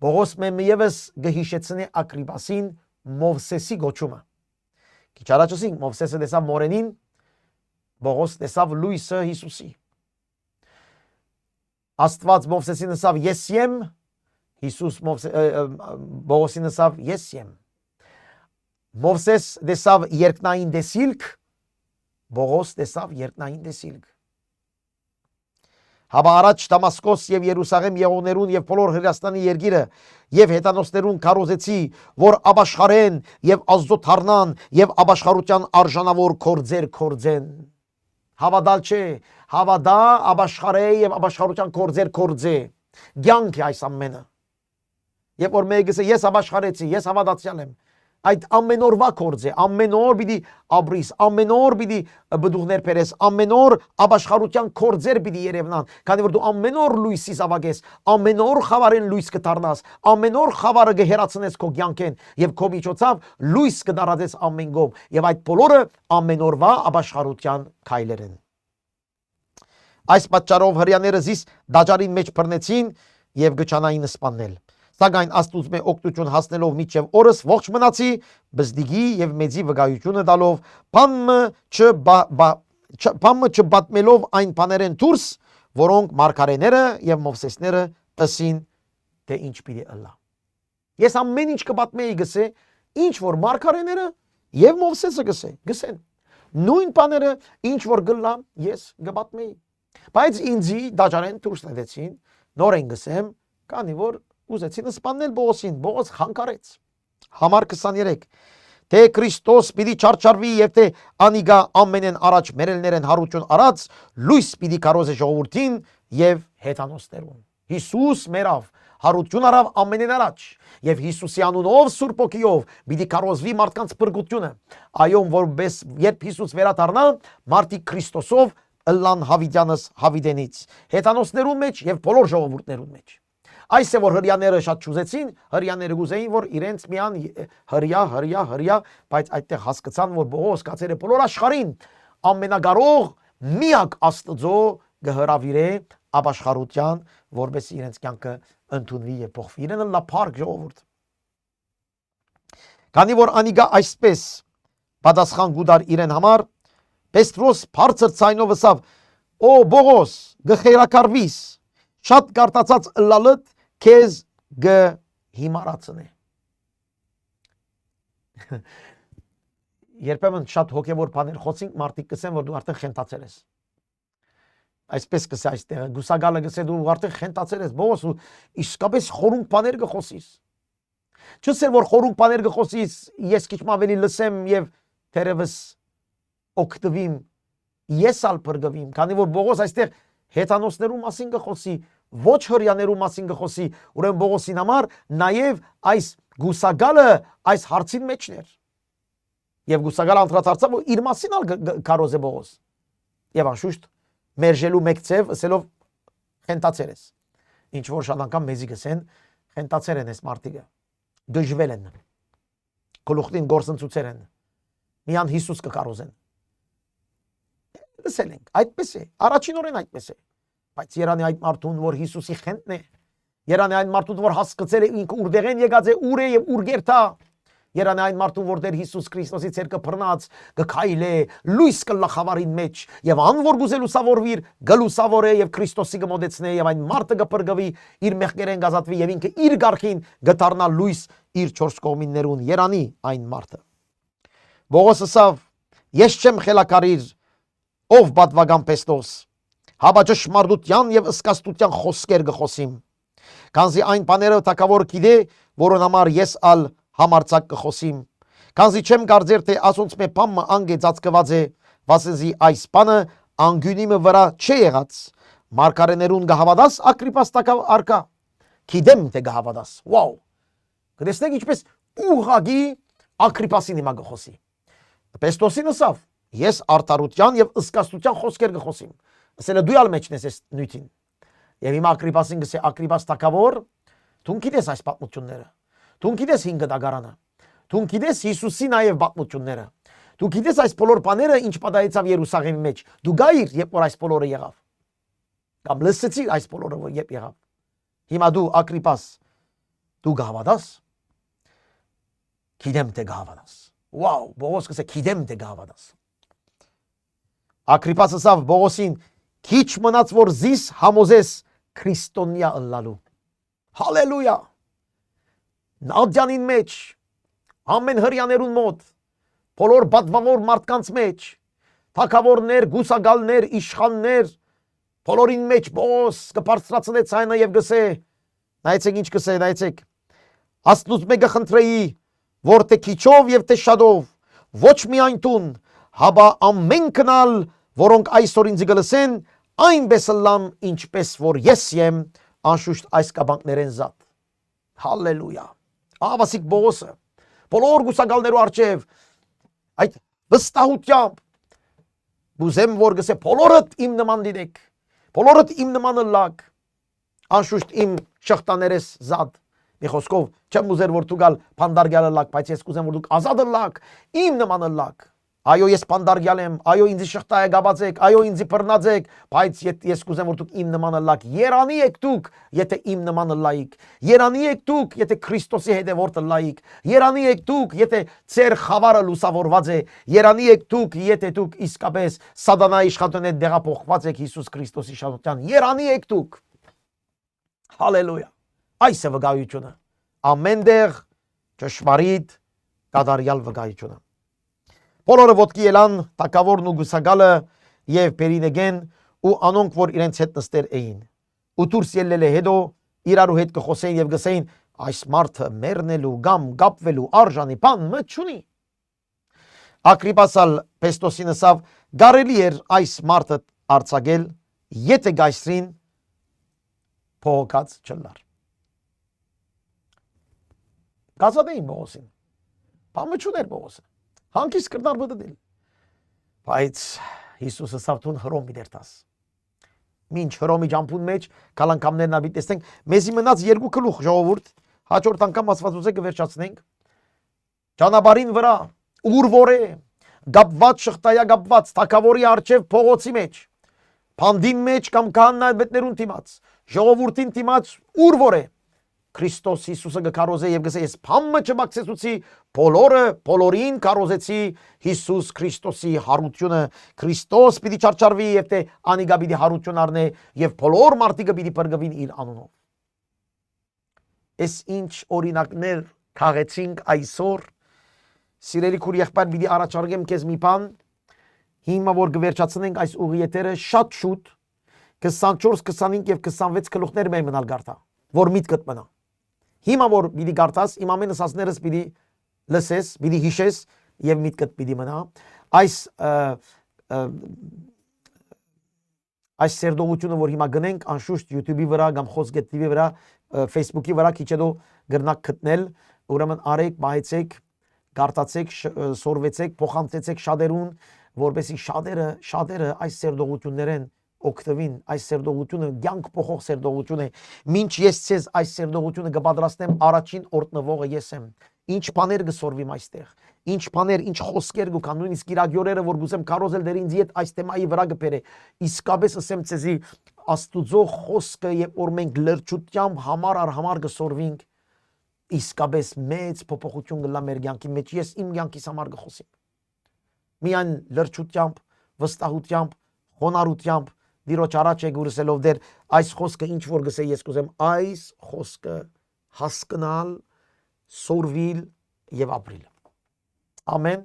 Բողոս մեմ եւս գհիշեցնե Ագրիպասին Մովսեսի գոչումը։ Քիչ առաջ ասենք Մովսեսը տեսավ մորենին, Բողոս տեսավ լույսը Հիսուսի։ Աստված Մովսեսին ասավ ես եմ, Հիսուս Բողոսին ասավ ես եմ։ Մովսես տեսավ երկնային դեսիլք, Բողոս տեսավ երկնային դեսիլք։ Հաբա առաջ Դամասկոս եւ Երուսաղեմ եղողներուն եւ բոլոր Հրեաստանի երկիրը եւ հետանոսներուն քարոզեցի, որ աբաշխարեն եւ ազդոտ հառնան եւ աբաշխարության արժանավոր կորձեր կորձեն։ Հավատալ չէ, հավատա աբաշխարե եւ աբաշխարության կորձեր կորձե։ Գյանք է այս ամենը։ Երբ որ մեկը ասի ես աբաշխարեցի, ես հավատացյալ եմ, այդ ամեն օրվա կորձ է, ամեն օր պիտի ապրիս, ամեն օր պիտի բդուղներ բերես, ամեն օր աբաշխարության կորձեր պիտի երևնան, քանի որ դու ամեն օր լույսի զավակես, ամեն օր խավարեն լույս կդառնաս, ամեն օր խավարը կհեռացնես քո կյանքեն եւ քո միջոցով լույս կդառնաս ամեն կողմ, եւ այդ բոլորը ամեն օրվա աբաշխարության քայլեր են։ Այս պատճառով հрьяաները զիս դաջարին մեջ բռնեցին եւ գճանային սպանել։ Սակայն Աստուծո մե օգտություն հասնելով միջև օրս ողջ մնացի, բզդիգի եւ մեծի վկայությունը տալով, բամը չբատմելով այն բաներեն դուրս, որոնք մարգարեները եւ Մովսեսները ըսին, թե ինչ պիտի ըլլա։ Ես ամեն ինչ կբատմեի գսե, ինչ որ մարգարեները եւ Մովսեսը գսեն։ Նույն բաները ինչ որ գլա, ես կբատմեի։ Բայց ինձի դաջարեն դուրս նետեցին, նորեն գսեմ, քանի որ ուզեցին սպանել Բողոսին, Բողոս խանգարեց։ Համար 23 Թե Քրիստոս պիտի չարչարվի եւ թե անիգա ամենեն առաջ մերելներեն հարություն արած լույս պիտի կարոզե ժողովրդին եւ հետանոսներուն։ Հիսուս մերավ հարություն արավ ամենեն առաջ եւ Հիսուսի անունով Սուրբ Օգիով պիտի կարոզվի մարդկանց բրգությունը։ Այո, որպես երբ Հիսուս վերադառնա, մարդիկ Քրիստոսով ըլլան հավիտյանս հավիտենից, հետանոսներուն մեջ եւ բոլոր ժողովուրդներուն մեջ։ Այս է որ հрьяաները շատ ճուզեցին, հрьяաները գուզեին որ իրենց միան հрья, բայց այդտեղ հասկացան որ Բողոս կացել է բոլոր աշխարհին ամենագարող միակ Աստծո գհրավիրե աբաշխարության, որպես իրենց կյանքը ընդունվի եւ փոխվի։ Իրեն լա փառք ժողովուրդ։ Քանի որ անիգա այսպես պատասխան գուդար իրեն համար, Պետրոս բարձր ցայնով ասավ. «Օ Բողոս, գխերակարվիս, շատ կարտացած ըլլալդ քեզ գհիմարացնե»։ Երբեմն շատ հոգևոր բաներ խոսենք, մարդիկ կսեն, որ դու արդեն խենթացել ես։ Այսպես կսե այստեղ, գուսագալը կսե դու արդեն խենթացել ես, Բողոս, ու իսկապես խորունկ բաներ կխոսիս։ Չսեր որ խորունկ բաներ կխոսիս, ես քիչ ավելի լսեմ եւ թերևս օգտվիմ, ես ալ բրգվիմ, քանի որ Բողոս այստեղ հետանոսներու մասին կխոսի, ոչ հрьяաներու մասին կխոսի, ուրեմն Բողոսին համար նաև այս գուսագալը այս հարցին մեջն էր։ Եվ գուսագալը անդրադարձավ որ իր մասին ալ կարոզ է Բողոս։ Եվ անշուշտ մերժելու մեկ ցև ասելով խենթացել ես։ Ինչ որ շատ անգամ մեզի գսեն խենթացել են այս մարդիկը։ Դժվել են։ Գլուխին գործընծուցել են։ Միան Հիսուս կկարոզեն։ Լսել ենք, այդպես է, առաջինորեն այդպես է, բայց երանի այդ մարդուն, որ Հիսուսի խենթն է, երանի այն մարդուն, որ հասկացել է ինքը ուրդեղեն եկած է, ուր է եւ ուր գերտա, երանի այն մարդուն, որ դեր Հիսուս Քրիստոսի ցերկը բռնած, կքայլե, լույս կլա խավարին մեջ, եւ ան որ գուզե լուսավորվիր, գլուսավորե եւ Քրիստոսի կմոդեցնե եւ այն մարդը կփրկվի, իր մեղքերեն գազատվի եւ ինքը իր գարքին գտառնա լույս իր 4 կողմիններուն, երանի այն մարդը։ Բողոս ասավ. «Ես չեմ խելակարիր, ով պատվական Պեստոս, հաբա ճշմարտության եւ ըսկաստության խոսքեր գխոսիմ։ Քանզի այն բաները թակավոր գիտե, որոն համար ես ալ համարցակ կխոսիմ։ Քանզի չեմ կարծեր թե ասոնց մե բամը անգեծածկված է, վասենզի այս բանը անգյունիմը վրա չէ եղած։ Մարգարեներուն գահավադաս Ագրիպաս արկա։ Գիտեմ թե գահավադաս։ Վաու։ Կտեսնեք ինչպես ուղղակի Ագրիպասին հիմա գխոսի։ Պեստոսին ասավ, ես արդարության եւ ըսկաստության խոսքեր գխոսիմ։ Ասել է դու ալ մեջն ես նույթին։ Եվ հիմա Ագրիպասին գսե Ագրիպաս թագավոր, դու գիտես այս պատմությունները։ Դու գիտես 5 դագարանը։ Դու գիտես Հիսուսի նաեւ պատմությունները։ Դու գիտես այս բոլոր բաները ինչ պատահեցավ Երուսաղեմի մեջ։ Դու գայիր, երբ որ այս բոլորը եղավ։ Կամ լսեցիր այս բոլորը որ երբ եղավ։ Հիմա դու Ագրիպաս դու գահավադաս։ Գիտեմ թե գահավադաս։ Վաու, Բողոս կսե գիտեմ թե գահավադաս։ Ագրիպաս ասավ Բողոսին, քիչ մնաց որ զիս համոզես քրիստոնյա ըլլալու։ Հալելույա։ Նադյանին մեջ, ամեն հրյաներուն մոտ, բոլոր բադվավոր մարդկանց մեջ, թագավորներ, գուսագալներ, իշխաններ, բոլորին մեջ Բողոս կբարձրացնե ցայնը եւ գսե, նայեցեք ինչ գսե, նայեցեք։ Աստծուց մեկը խնդրեի, որ թե քիչով եւ թե շատով, ոչ միայն տուն, հաբա ամեն կնալ, որոնք այսօր ինձ գլսեն, այնպես լամ ինչպես որ ես եմ, անշուշտ այս կաբանքներեն զատ։ Հալելույա։ Ավասիկ Բողոսը, բոլոր գուսագալներու արչև, այդ վստահությամբ, բուզեմ որ գսե, բոլորդ իմ նման դիտեք, բոլորդ իմ նման լակ, անշուշտ իմ շղտաներես զատ, մի խոսքով, չեմ ուզեր որ դու գալ փանդարգյալը լակ, բայց ես կուզեմ որ դուք ազատը լակ, իմ նմանը լակ, այո ես փանդարգյալ եմ, այո ինձի շղտա է գաբացեք, այո ինձի բռնացեք, բայց ես կուզեմ որ դուք իմ նմանը լակ, երանի եք դուք, եթե իմ նմանը լայիք, երանի եք դուք, եթե Քրիստոսի հետևորդը լայիք, երանի եք դուք, եթե ձեր խավարը լուսավորված է, երանի եք դուք, եթե դուք իսկապես սատանայի իշխանության հետ դեղափոխված եք Հիսուս Քրիստոսի իշխանության, երանի եք դուք։ Հալելույա։ Այս է վկայությունը, ամենտեղ ճշմարիտ կատարյալ վկայությունը։ Բոլորը ոտքի ելան թագավորն ու գուսագալը եւ Պերինեգեն ու անոնք որ իրենց հետ նստեր էին։ Ու դուրս ելել է հետո իրարու հետ կխոսեին եւ գսեին այս մարդը մեռնելու կամ գապվելու արժանի բան մը չունի։ Ագրիպասալ Պեստոսին ասավ գարելի էր այս մարդը արձակել, եթե գայսրին փողոքած չլար։ Գազադեին Բողոսին, բամը չուներ Բողոսը, հանքիս կրնար բդդիլ, բայց Հիսուսը սավթուն հրոմի դերտաս, մինչ հրոմի ճամպուն մեջ, կալանքամներն աբիտ տեսնենք, մեզի մնաց երկու կլուխ ժողովուրդ, հաջորդ անգամ ասվածուզե կվերջացնենք, ճանաբարին վրա, ուր որ է, գապված շղտայա գապված, թագավորի արջև փողոցի մեջ, փանդին մեջ կամ քահանայբետներուն թիմաց, ժողովուրդին թիմաց ուր որ է, Քրիստոս Հիսուսը գկարոզե եւ գսե ես փամը չմաքսեցուցի բոլորին կարոզեցի Հիսուս Քրիստոսի հարությունը Քրիստոս պիտի չարչարվի եւ թե անիգա պիտի հարություն առնե եւ բոլոր մարդիկը պիտի բրգվին իր անունով։ Այս ինչ օրինակներ քաղեցինք այսօր սիրելի քուր եղբայր պիտի առաջարկեմ քեզ մի բան հիմա որ կվերջացնենք այս ուղիետերը շատ շուտ 24, 25 եւ 26 գլուխներ մեր մնալ գարտա որ միտքդ մնա Հիմա որ պիտի գարտաս, իմ ամենս ասներս պիտի լսես, պիտի հիշես եւ միտքդ պիտի մնա։ Այս սերդողությունը որ հիմա գնենք անշուշտ YouTube-ի վրա կամ Խոսք TV-ի վրա, Facebook-ի վրա քիչ հետո գրնակ գտնել, ուրեմն արեք, մահեցեք, գարտացեք, սորվեցեք, փոխանցեցեք շատերուն, որպեսզի շատերը այս սերդողություններեն օգտվին այս սերդողությունը ցանկ փոխող սերդողություն է ինչ ես ցեզ այս սերդողությունը կպատրաստեմ առաջին օրտնվողը ես եմ ինչ բաներ կսորվիմ այստեղ ինչ բաներ ինչ խոսքեր կան նույնիսկ իրագյորերը որ գուսեմ կարոզել դեր ինձ հետ այս թեմայի վրա կբերե իսկապես ասեմ ցեզի աստուծո խոսքը երբ որ մենք լրջությամբ համար առ համար կսորվինք իսկապես մեծ փոփոխություն կլա մեր կյանքի մեջ ես իմ կյանքիս համար կխոսեմ միայն լրջությամբ վստահությամբ խոնարհությամբ Դիրոջ առաջ եք ուրսելով դեր այս խոսքը ինչ որ գսե ես կուզեմ այս խոսքը հասկանալ սորվիլ եւ ապրիլ ամեն